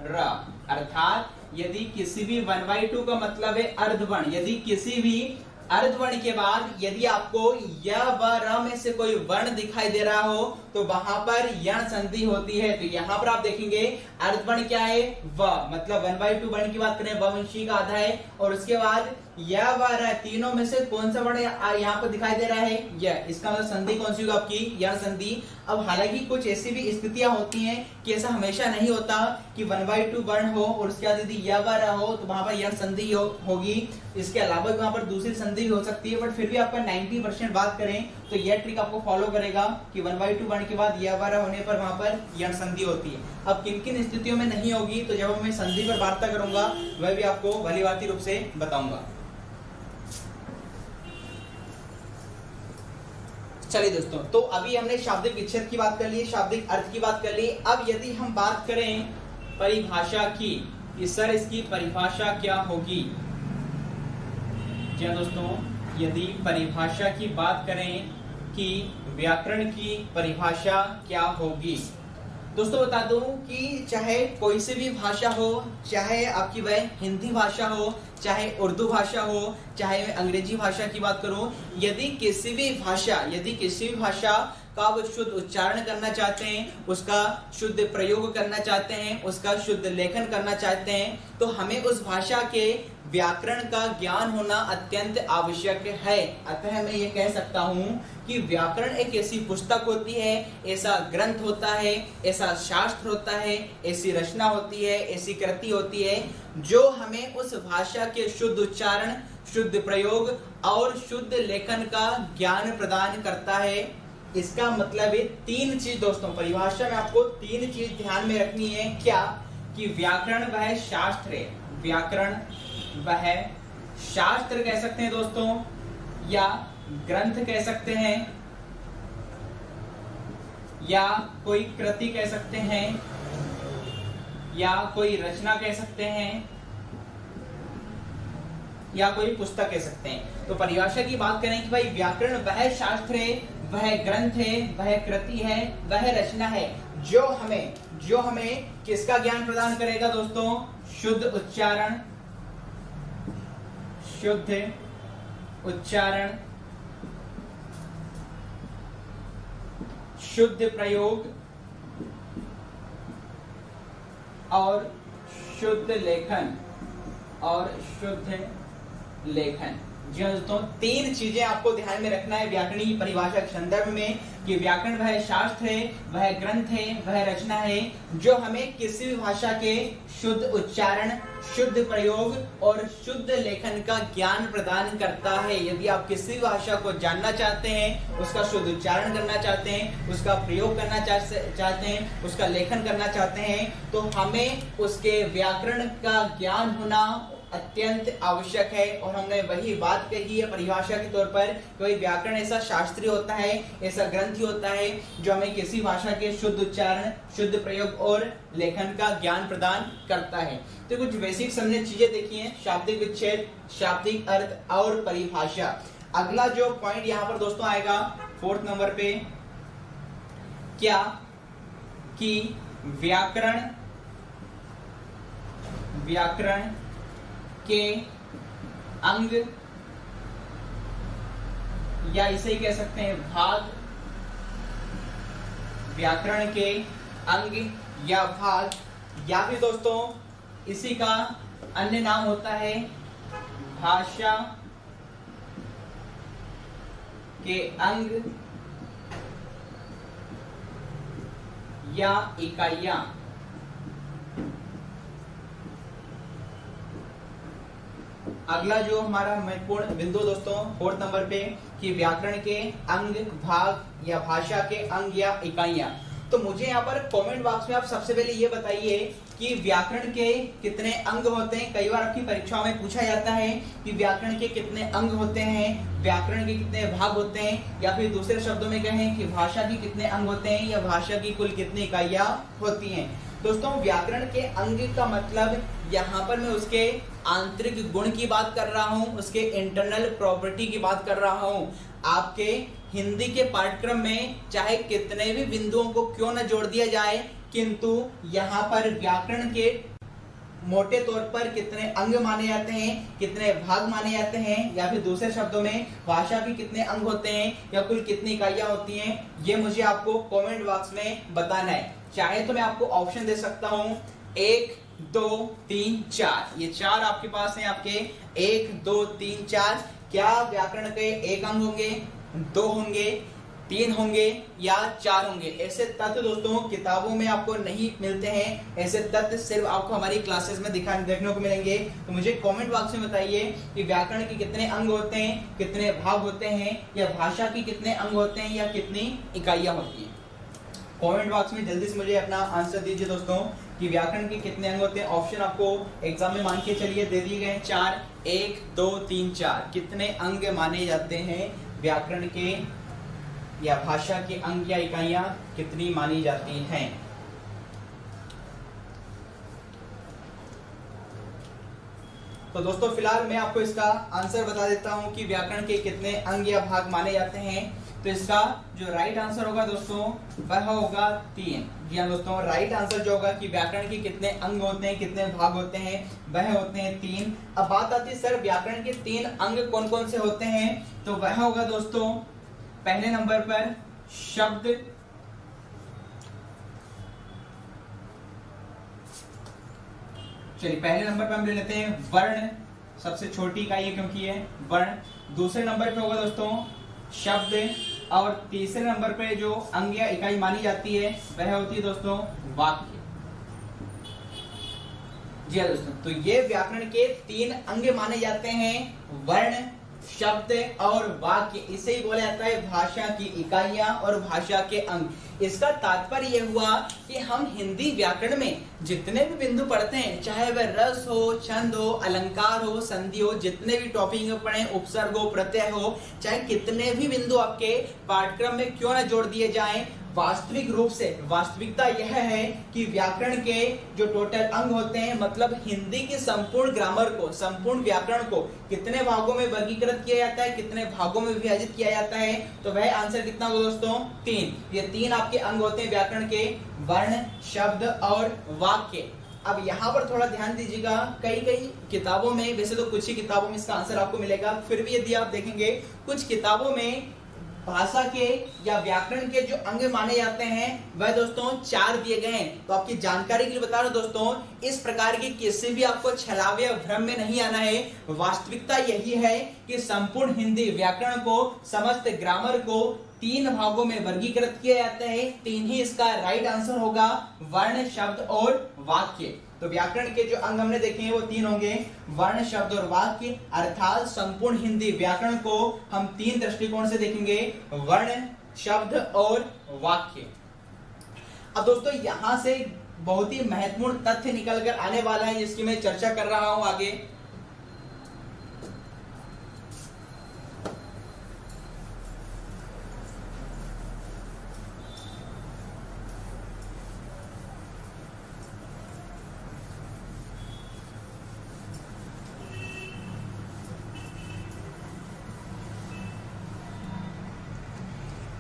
र। अर्थात यदि किसी भी 1/2 का मतलब है अर्धवर्ण, यदि किसी भी अर्धवर्ण के बाद यदि आपको य व र में से कोई वर्ण दिखाई दे रहा हो तो वहां पर यण संधि होती है। तो यहाँ पर आप देखेंगे अर्धवर्ण क्या है, व, मतलब 1/2 वर्ण की बात करें, वंशी का आधा है, और उसके बाद य व र, तीनों में से कौन सा वर्ण यहाँ पर दिखाई दे रहा है, य। इसका मतलब संधि कौन सी होगी आपकी, यण संधि। अब हालांकि कुछ ऐसी भी स्थितियां होती हैं कि ऐसा हमेशा नहीं होता कि 1/2 वर्ण हो और उसके बाद यदि य व र हो तो वहां पर यण संधि होगी। इसके अलावा वहां पर दूसरी संधि भी हो सकती है, बट फिर भी आपका 90% बात करें तो यह ट्रिक आपको फॉलो करेगा कि 1/2 वर्ण के बाद य व र होने पर वहां पर यण संधि होती है। अब किन किन स्थितियों में नहीं होगी, तो जब मैं संधि पर वार्ता करूंगा वह भी आपको भलीभांति रूप से बताऊंगा। चलिए दोस्तों, तो अभी हमने शाब्दिक विच्छेद की बात कर ली, शाब्दिक अर्थ की बात कर ली। अब यदि हम बात करें परिभाषा की, कि सर इसकी परिभाषा क्या होगी। जी हाँ दोस्तों, यदि परिभाषा की बात करें कि व्याकरण की परिभाषा क्या होगी, दोस्तों बता दूं कि चाहे कोई सी भी भाषा हो, चाहे आपकी वह हिंदी भाषा हो, चाहे उर्दू भाषा हो, चाहे मैं अंग्रेजी भाषा की बात करूं, यदि किसी भी भाषा का आप शुद्ध उच्चारण करना चाहते हैं, उसका शुद्ध प्रयोग करना चाहते हैं, उसका शुद्ध लेखन करना चाहते हैं, तो हमें उस भाषा के व्याकरण का ज्ञान होना अत्यंत आवश्यक है। अतः मैं ये कह सकता हूँ कि व्याकरण एक ऐसी पुस्तक होती है, ऐसा ग्रंथ होता है, ऐसा शास्त्र होता है, ऐसी रचना होती है, ऐसी कृति होती है जो हमें उस भाषा के शुद्ध उच्चारण, शुद्ध प्रयोग और शुद्ध लेखन का ज्ञान प्रदान करता है। इसका मतलब है तीन चीज दोस्तों, परिभाषा में आपको तीन चीज ध्यान में रखनी है। क्या, कि व्याकरण वह शास्त्र है, व्याकरण वह शास्त्र कह सकते हैं दोस्तों, या ग्रंथ कह सकते हैं, या कोई कृति कह सकते हैं, या कोई रचना कह सकते हैं, या कोई पुस्तक कह सकते हैं। तो परिभाषा की बात करें कि भाई व्याकरण वह शास्त्र है, वह ग्रंथ है, वह कृति है, वह रचना है जो हमें किसका ज्ञान प्रदान करेगा दोस्तों, शुद्ध उच्चारण, शुद्ध प्रयोग और शुद्ध लेखन। जी हाँ दोस्तों, तीन चीजें आपको ध्यान में रखना है व्याकरण की परिभाषा के संदर्भ में, कि व्याकरण वह शास्त्र है, वह ग्रंथ है, वह रचना है जो हमें किसी भी भाषा के शुद्ध उच्चारण, शुद्ध प्रयोग और शुद्ध लेखन का ज्ञान प्रदान करता है। यदि आप किसी भी भाषा को जानना चाहते हैं, उसका शुद्ध उच्चारण करना चाहते हैं, उसका प्रयोग करना चाहते हैं, उसका लेखन करना चाहते हैं, तो हमें उसके व्याकरण का ज्ञान होना अत्यंत आवश्यक है। और हमने वही बात कही है परिभाषा के तौर पर, कोई व्याकरण ऐसा शास्त्रीय होता है, ऐसा ग्रंथ होता है जो हमें किसी भाषा के शुद्ध उच्चारण, शुद्ध प्रयोग और लेखन का ज्ञान प्रदान करता है। तो कुछ बेसिक समझने चीजें देखिए, शाब्दिक विच्छेद, शाब्दिक अर्थ और परिभाषा। अगला जो पॉइंट यहां पर दोस्तों आएगा 4th नंबर पे, क्या कि व्याकरण के अंग या इसे ही कह सकते हैं भाग, व्याकरण के अंग या भाग, या फिर दोस्तों इसी का अन्य नाम होता है भाषा के अंग या इकाइयां। अगला जो हमारा महत्वपूर्ण बिंदु दोस्तों 4th नंबर पे, कि व्याकरण के अंग, भाग या भाषा के अंग या इकाइयां। तो मुझे यहाँ पर कमेंट बॉक्स में आप सबसे पहले ये बताइए कि व्याकरण के कितने अंग होते हैं। कई बार आपकी परीक्षाओं में पूछा जाता है कि व्याकरण के कितने अंग होते हैं, व्याकरण के कितने भाग होते हैं, या फिर दूसरे शब्दों में कहें कि भाषा के कितने अंग होते हैं या भाषा की कुल कितनी इकाइयां होती हैं। दोस्तों व्याकरण के अंग का मतलब यहाँ पर मैं उसके आंतरिक गुण की बात कर रहा हूँ, उसके इंटरनल प्रॉपर्टी की बात कर रहा हूँ। आपके हिंदी के पाठ्यक्रम में चाहे कितने भी बिंदुओं को क्यों न जोड़ दिया जाए, किंतु यहाँ पर व्याकरण के मोटे तौर पर कितने अंग माने जाते हैं, कितने भाग माने जाते हैं, या फिर दूसरे शब्दों में भाषा के कितने अंग होते हैं या कुल कितनी इकाइयां होती हैं, ये मुझे आपको कमेंट बॉक्स में बताना है। चाहे तो मैं आपको ऑप्शन दे सकता हूं 1 2 3 4, ये 4 आपके पास हैं, आपके 1 2 3 4। क्या व्याकरण के 1 अंग होंगे, 2 होंगे, 3 होंगे या 4 होंगे? ऐसे तथ्य दोस्तों किताबों में आपको नहीं मिलते हैं, ऐसे तथ्य सिर्फ आपको हमारी क्लासेस में देखने को मिलेंगे। तो मुझे कमेंट बॉक्स में बताइए कि व्याकरण के कितने अंग होते हैं, कितने भाग होते हैं, या भाषा के कितने अंग होते हैं या कितनी इकाइयां होती हैं। कमेंट बॉक्स में जल्दी से मुझे अपना आंसर दीजिए दोस्तों कि व्याकरण के कितने अंग होते हैं। ऑप्शन आपको एग्जाम में मान के चलिए दे दिए गए 4, 1 2 3 4। कितने अंग माने जाते हैं व्याकरण के या भाषा के अंग या इकाइयां कितनी मानी जाती हैं? तो दोस्तों फिलहाल मैं आपको इसका आंसर बता देता हूं कि व्याकरण के कितने अंग या भाग माने जाते हैं। तो इसका जो राइट आंसर होगा दोस्तों वह होगा 3। जी हाँ दोस्तों, राइट आंसर जो होगा कि व्याकरण के कितने अंग होते हैं, कितने भाग होते हैं, वह होते हैं 3। अब बात आती है सर व्याकरण के 3 अंग कौन कौन से होते हैं? तो वह होगा दोस्तों पहले नंबर पर शब्द, चलिए पहले नंबर पर हम ले लेते हैं वर्ण, सबसे छोटी इकाई है क्योंकि ये वर्ण। दूसरे नंबर पे होगा दोस्तों शब्द, और तीसरे नंबर पे जो अंग या इकाई मानी जाती है वह होती है दोस्तों वाक्य। जी हाँ दोस्तों, तो ये व्याकरण के 3 अंग माने जाते हैं, वर्ण, शब्द और वाक्य। इसे ही बोला जाता है भाषा की इकाइयां और भाषा के अंग। इसका तात्पर्य यह हुआ कि हम हिंदी व्याकरण में जितने भी बिंदु पढ़ते हैं, चाहे वह रस हो, छंद हो, अलंकार हो, संधि हो, जितने भी टॉपिक में पढ़े, उपसर्ग हो, प्रत्यय हो, चाहे कितने भी बिंदु आपके पाठ्यक्रम में क्यों न जोड़ दिए जाएं, वास्तविक रूप से वास्तविकता यह है कि व्याकरण के जो टोटल अंग होते हैं, मतलब हिंदी के संपूर्ण ग्रामर को, संपूर्ण व्याकरण को कितने भागों में वर्गीकृत किया जाता है, कितने भागों में विभाजित किया जाता है, तो वह आंसर कितना होगा दोस्तों 3। ये 3 आपके अंग होते हैं व्याकरण के, वर्ण, शब्द और वाक्य। अब यहाँ पर थोड़ा ध्यान दीजिएगा, कई किताबों में, वैसे तो कुछ ही किताबों में इसका आंसर आपको मिलेगा, फिर भी यदि आप देखेंगे कुछ किताबों में भाषा के या व्याकरण के जो अंग माने जाते हैं वह दोस्तों 4 दिए गए हैं। तो आपकी जानकारी के लिए बता रहा हूं दोस्तों, इस प्रकार की किसी भी आपको छलावे या भ्रम में नहीं आना है। वास्तविकता यही है कि संपूर्ण हिंदी व्याकरण को, समस्त ग्रामर को 3 भागों में वर्गीकृत किया जाता है। 3 ही इसका राइट आंसर होगा, वर्ण, शब्द और वाक्य। तो व्याकरण के जो अंग हमने देखे हैं वो 3 होंगे, वर्ण, शब्द और वाक्य। अर्थात संपूर्ण हिंदी व्याकरण को हम 3 दृष्टिकोण से देखेंगे, वर्ण, शब्द और वाक्य। अब दोस्तों यहां से बहुत ही महत्वपूर्ण तथ्य निकल कर आने वाला है जिसकी मैं चर्चा कर रहा हूं आगे।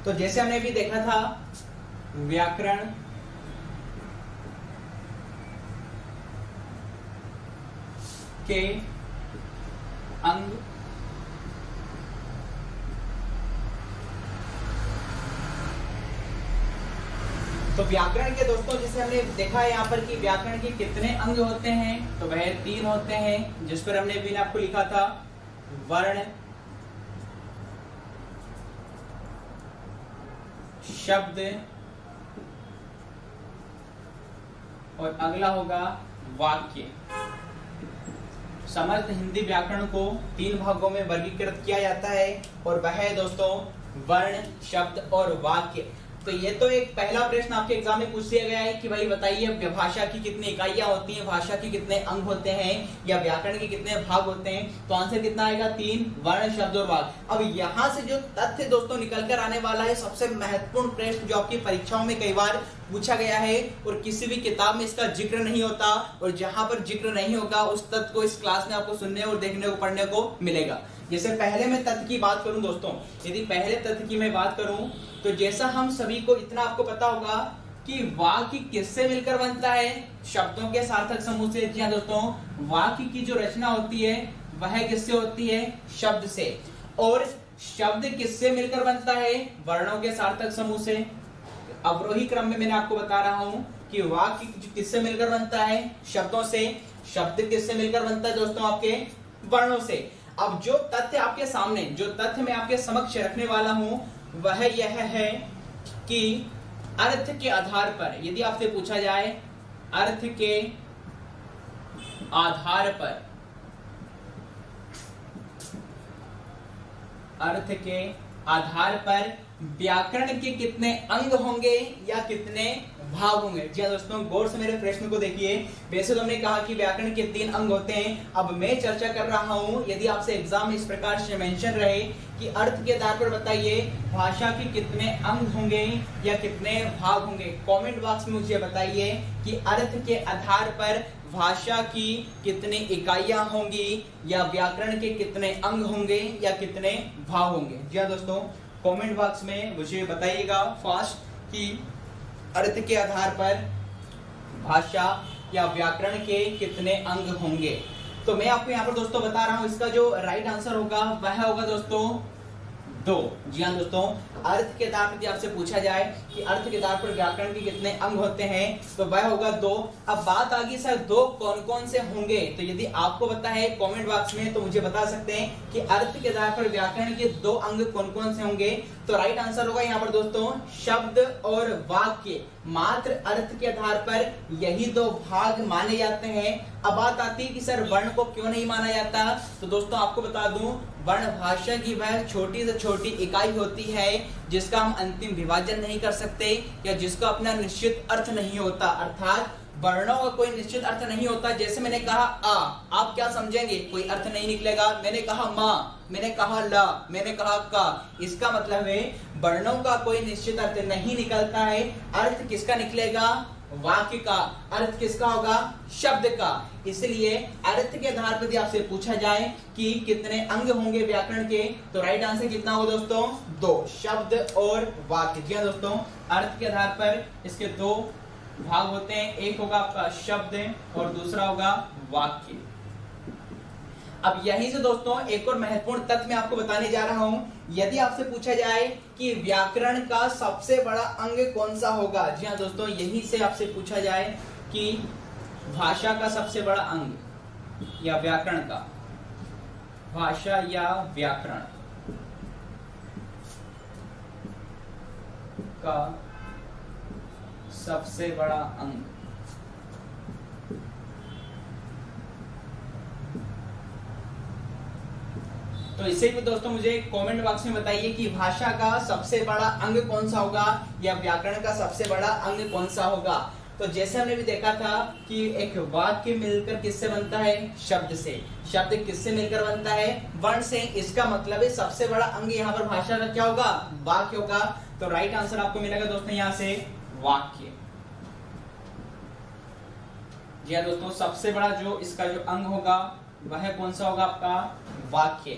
तो जैसे हमने भी देखा था व्याकरण के अंग, तो व्याकरण के दोस्तों जैसे हमने देखा है यहाँ पर कि व्याकरण के कितने अंग होते हैं, तो वह 3 होते हैं, जिस पर हमने भी आपको लिखा था वर्ण, शब्द और अगला होगा वाक्य। समस्त हिंदी व्याकरण को 3 भागों में वर्गीकृत किया जाता है और वह है दोस्तों वर्ण, शब्द और वाक्य। तो ये तो एक पहला प्रश्न आपके एग्जाम में पूछ दिया गया है कि भाई बताइए भाषा की कितनी इकाइयां होती हैं, भाषा के कितने अंग होते हैं या व्याकरण के कितने भाग होते हैं। तो आंसर कितना आएगा 3, वर्ण, शब्द और वाक्य। अब यहाँ से जो तथ्य दोस्तों निकल कर आने वाला है, सबसे महत्वपूर्ण प्रश्न जो आपकी परीक्षाओं में कई बार पूछा गया है और किसी भी किताब में इसका जिक्र नहीं होता, और जहां पर जिक्र नहीं होगा उस तथ्य को इस क्लास में आपको सुनने और देखने को पढ़ने को मिलेगा। जैसे पहले मैं तथ्य की बात करूं दोस्तों, यदि पहले तथ्य की मैं बात करूं तो जैसा हम सभी को इतना आपको पता होगा कि वाक्य किससे मिलकर बनता है, शब्दों के सार्थक समूह से। जी हाँ दोस्तों, वाक्य की जो रचना होती है वह किससे होती है, शब्द से। और शब्द किससे मिलकर बनता है, वर्णों के सार्थक समूह से। अवरोही क्रम में मैंने आपको बता रहा हूं कि वाक्य किससे मिलकर बनता है, शब्दों से। शब्द किससे मिलकर बनता है दोस्तों, आपके वर्णों से। अब जो तथ्य आपके सामने, जो तथ्य मैं आपके समक्ष रखने वाला हूं वह यह है कि अर्थ के आधार पर, यदि आपसे पूछा जाए अर्थ के आधार पर, अर्थ के आधार पर व्याकरण के कितने अंग होंगे या कितने भाग होंगे। जी हाँ दोस्तों, गौर से मेरे प्रश्न को देखिए। वैसे तो हमने कहा कि व्याकरण के 3 अंग होते हैं, अब मैं चर्चा कर रहा हूं यदि आपसे एग्जाम में इस प्रकार से मेंशन रहे कि अर्थ के आधार पर बताइए भाषा के कितने अंग होंगे या कितने भाग होंगे। कमेंट बॉक्स में मुझे बताइए कि अर्थ के आधार पर भाषा की कितनी इकाइयां होंगी या व्याकरण के कितने अंग होंगे या कितने भाग होंगे। जी हाँ दोस्तों, कमेंट बॉक्स में मुझे बताइएगा फास्ट कि अर्थ के आधार पर भाषा या व्याकरण के कितने अंग होंगे। तो मैं आपको यहाँ पर दोस्तों बता रहा हूं, इसका जो राइट आंसर होगा वह होगा दोस्तों 2। जी हाँ दोस्तों, अर्थ के आधार पर यदि आपसे पूछा जाए कि अर्थ के आधार पर व्याकरण के कितने अंग होते हैं तो वह होगा 2। अब बात आ गई सर 2 कौन कौन से होंगे, तो यदि आपको पता है कमेंट बॉक्स में तो मुझे बता सकते हैं कि अर्थ के आधार पर व्याकरण के 2 अंग कौन कौन से होंगे। तो राइट आंसर होगा यहाँ पर दोस्तों शब्द और वाक्य। मात्र अर्थ के आधार पर यही 2 भाग माने जाते हैं। अब बात आती है कि सर वर्ण को क्यों नहीं माना जाता, तो दोस्तों आपको बता दूं वर्ण भाषा की वह छोटी से छोटी इकाई होती है जिसका हम अंतिम विभाजन नहीं कर सकते या जिसका अपना निश्चित अर्थ नहीं होता। अर्थात वर्णों का कोई निश्चित अर्थ नहीं होता। जैसे मैंने कहा आ, आप क्या समझेंगे, कोई अर्थ नहीं निकलेगा। मैंने कहा माँ, मैंने कहा ला, मैंने कहा का, इसका मतलब है वर्णों का कोई निश्चित अर्थ नहीं निकलता है। अर्थ किसका निकलेगा, वाक्य का। अर्थ किसका होगा, शब्द का। इसलिए अर्थ के आधार पर यदि आपसे पूछा जाए कि कितने अंग होंगे व्याकरण के, तो राइट आंसर कितना होगा दोस्तों 2, शब्द और वाक्य। जी दोस्तों, अर्थ के आधार पर इसके 2 भाग होते हैं, एक होगा आपका शब्द और दूसरा होगा वाक्य। अब यहीं से दोस्तों एक और महत्वपूर्ण तथ्य मैं आपको बताने जा रहा हूं। यदि आपसे पूछा जाए कि व्याकरण का सबसे बड़ा अंग कौन सा होगा, जी हाँ दोस्तों, यहीं से आपसे पूछा जाए कि भाषा का सबसे बड़ा अंग या व्याकरण का, भाषा या व्याकरण का सबसे बड़ा अंग, तो इसे भी दोस्तों मुझे कमेंट बॉक्स में बताइए कि भाषा का सबसे बड़ा अंग कौन सा होगा या व्याकरण का सबसे बड़ा अंग कौन सा होगा। तो जैसे हमने भी देखा था कि एक वाक्य मिलकर किससे बनता है, शब्द से। शब्द किससे मिलकर बनता है, वर्ण से। इसका मतलब है सबसे बड़ा अंग यहाँ पर भाषा का क्या होगा, वाक्य होगा। तो राइट आंसर आपको मिलेगा दोस्तों यहाँ से वाक्य। जी हाँ दोस्तों, सबसे बड़ा जो इसका जो अंग होगा वह कौन सा होगा, आपका वाक्य।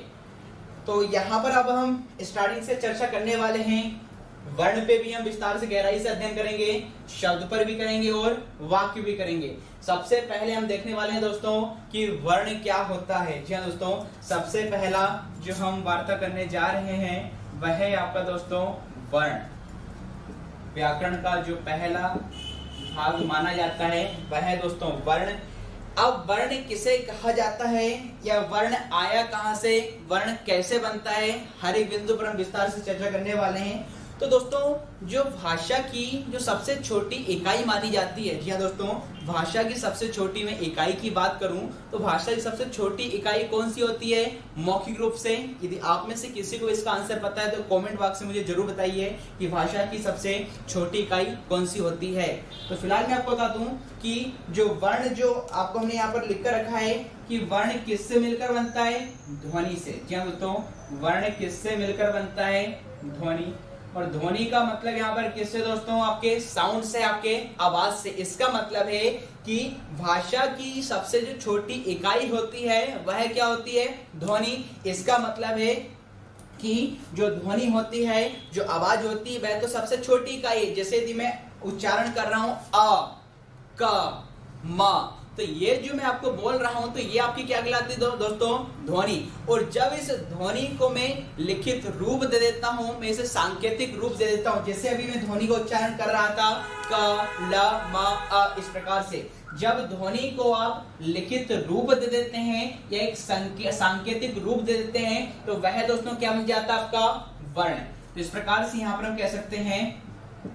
तो यहाँ पर अब हम स्टार्टिंग से चर्चा करने वाले हैं वर्ण पे भी हम विस्तार से गहराई से अध्ययन करेंगे, शब्द पर भी करेंगे और वाक्य भी करेंगे। सबसे पहले हम देखने वाले हैं दोस्तों कि वर्ण क्या होता है। जी हाँ दोस्तों, सबसे पहला जो हम वार्ता करने जा रहे हैं वह है आपका दोस्तों वर्ण। व्याकरण का जो पहला भाग माना जाता है वह है दोस्तों वर्ण। अब वर्ण किसे कहा जाता है या वर्ण आया कहां से, वर्ण कैसे बनता है, हर एक बिंदु पर हम विस्तार से चर्चा करने वाले हैं। तो दोस्तों जो भाषा की जो सबसे छोटी इकाई मानी जाती है, जी हाँ दोस्तों, भाषा की सबसे छोटी मैं इकाई की बात करूं तो भाषा की सबसे छोटी इकाई कौन सी होती है? मौखिक रूप से। यदि आप में से किसी को इसका आंसर पता है तो कमेंट बॉक्स में मुझे जरूर बताइए कि भाषा की सबसे छोटी इकाई कौन सी होती है। तो फिलहाल मैं आपको बता दूं कि जो वर्ण जो आपको हमने यहाँ पर लिख कर रखा है कि वर्ण किससे मिलकर बनता है? ध्वनि से। जी हाँ दोस्तों, वर्ण किससे मिलकर बनता है? ध्वनि। और ध्वनि का मतलब यहाँ पर किससे दोस्तों? आपके साउंड से, आपके आवाज से। इसका मतलब है कि भाषा की सबसे जो छोटी इकाई होती है वह क्या होती है? ध्वनि। इसका मतलब है कि जो ध्वनि होती है, जो आवाज होती है, वह तो सबसे छोटी इकाई है। जैसे यदि मैं उच्चारण कर रहा हूं अ, क, म, तो ये जो मैं आपको बोल रहा हूं तो ये आपकी क्या कहलाती है दोस्तों? ध्वनि। और जब इस ध्वनि को मैं लिखित रूप दे देता हूं, मैं इसे सांकेतिक रूप दे देता हूं। जैसे अभी मैं ध्वनि को उच्चारण कर रहा था क, ल, म, अ, इस प्रकार से। जब ध्वनि को आप लिखित रूप दे देते हैं या एक सांकेतिक रूप दे देते हैं तो वह दोस्तों क्या बन जाता है? आपका वर्ण। तो इस प्रकार से यहाँ पर हम कह सकते हैं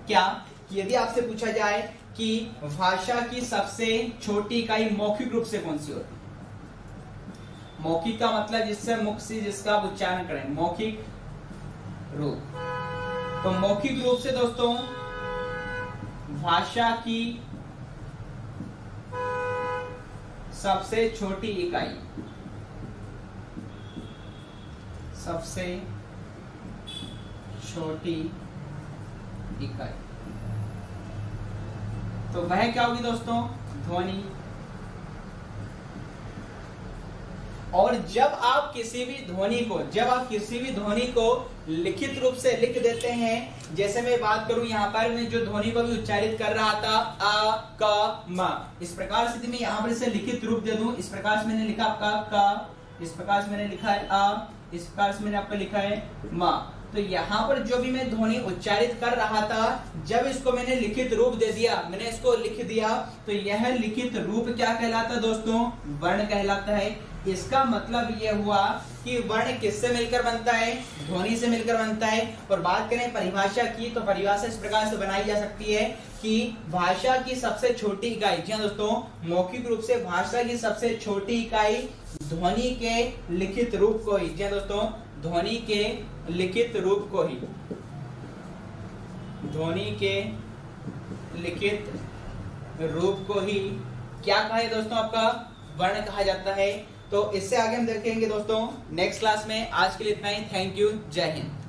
क्या कि यदि आपसे पूछा जाए कि भाषा की सबसे छोटी इकाई मौखिक रूप से कौन सी होती है? मौखिक का मतलब जिससे मुख से जिसका आप उच्चारण करें, मौखिक रूप। तो मौखिक रूप से दोस्तों भाषा की सबसे छोटी इकाई, सबसे छोटी इकाई तो वह क्या होगी दोस्तों? ध्वनि। और जब आप किसी भी ध्वनि को लिखित रूप से लिख देते हैं, जैसे मैं बात करूं यहाँ पर, मैं जो ध्वनि को भी उच्चारित कर रहा था अ, क, म, इस प्रकार से मैं यहाँ पर इसे लिखित रूप दे दूं। इस प्रकार से मैंने लिखा आपका क, इस प्रकार से मैंने लिखा है अ, इस प्रकार से मैंने आपका लिखा है म। तो यहाँ पर जो भी मैं ध्वनि उच्चारित कर रहा था, जब इसको मैंने लिखित रूप दे दिया, मैंने इसको लिख दिया, तो यह लिखित रूप क्या कहलाता है दोस्तों? वर्ण कहलाता है। इसका मतलब यह हुआ कि वर्ण किससे मिलकर बनता है? ध्वनि से मिलकर बनता है। और बात करें परिभाषा की तो परिभाषा इस प्रकार से बनाई जा सकती है कि भाषा की सबसे छोटी इकाई, जी हाँ दोस्तों, मौखिक रूप से भाषा की सबसे छोटी इकाई ध्वनि के लिखित रूप को ही, जी हाँ दोस्तों, ध्वनि के लिखित रूप को ही, ध्वनि के लिखित रूप को ही क्या कहा है दोस्तों? आपका वर्ण कहा जाता है। तो इससे आगे हम देखेंगे दोस्तों नेक्स्ट क्लास में। आज के लिए इतना ही। Thank you. जय हिंद।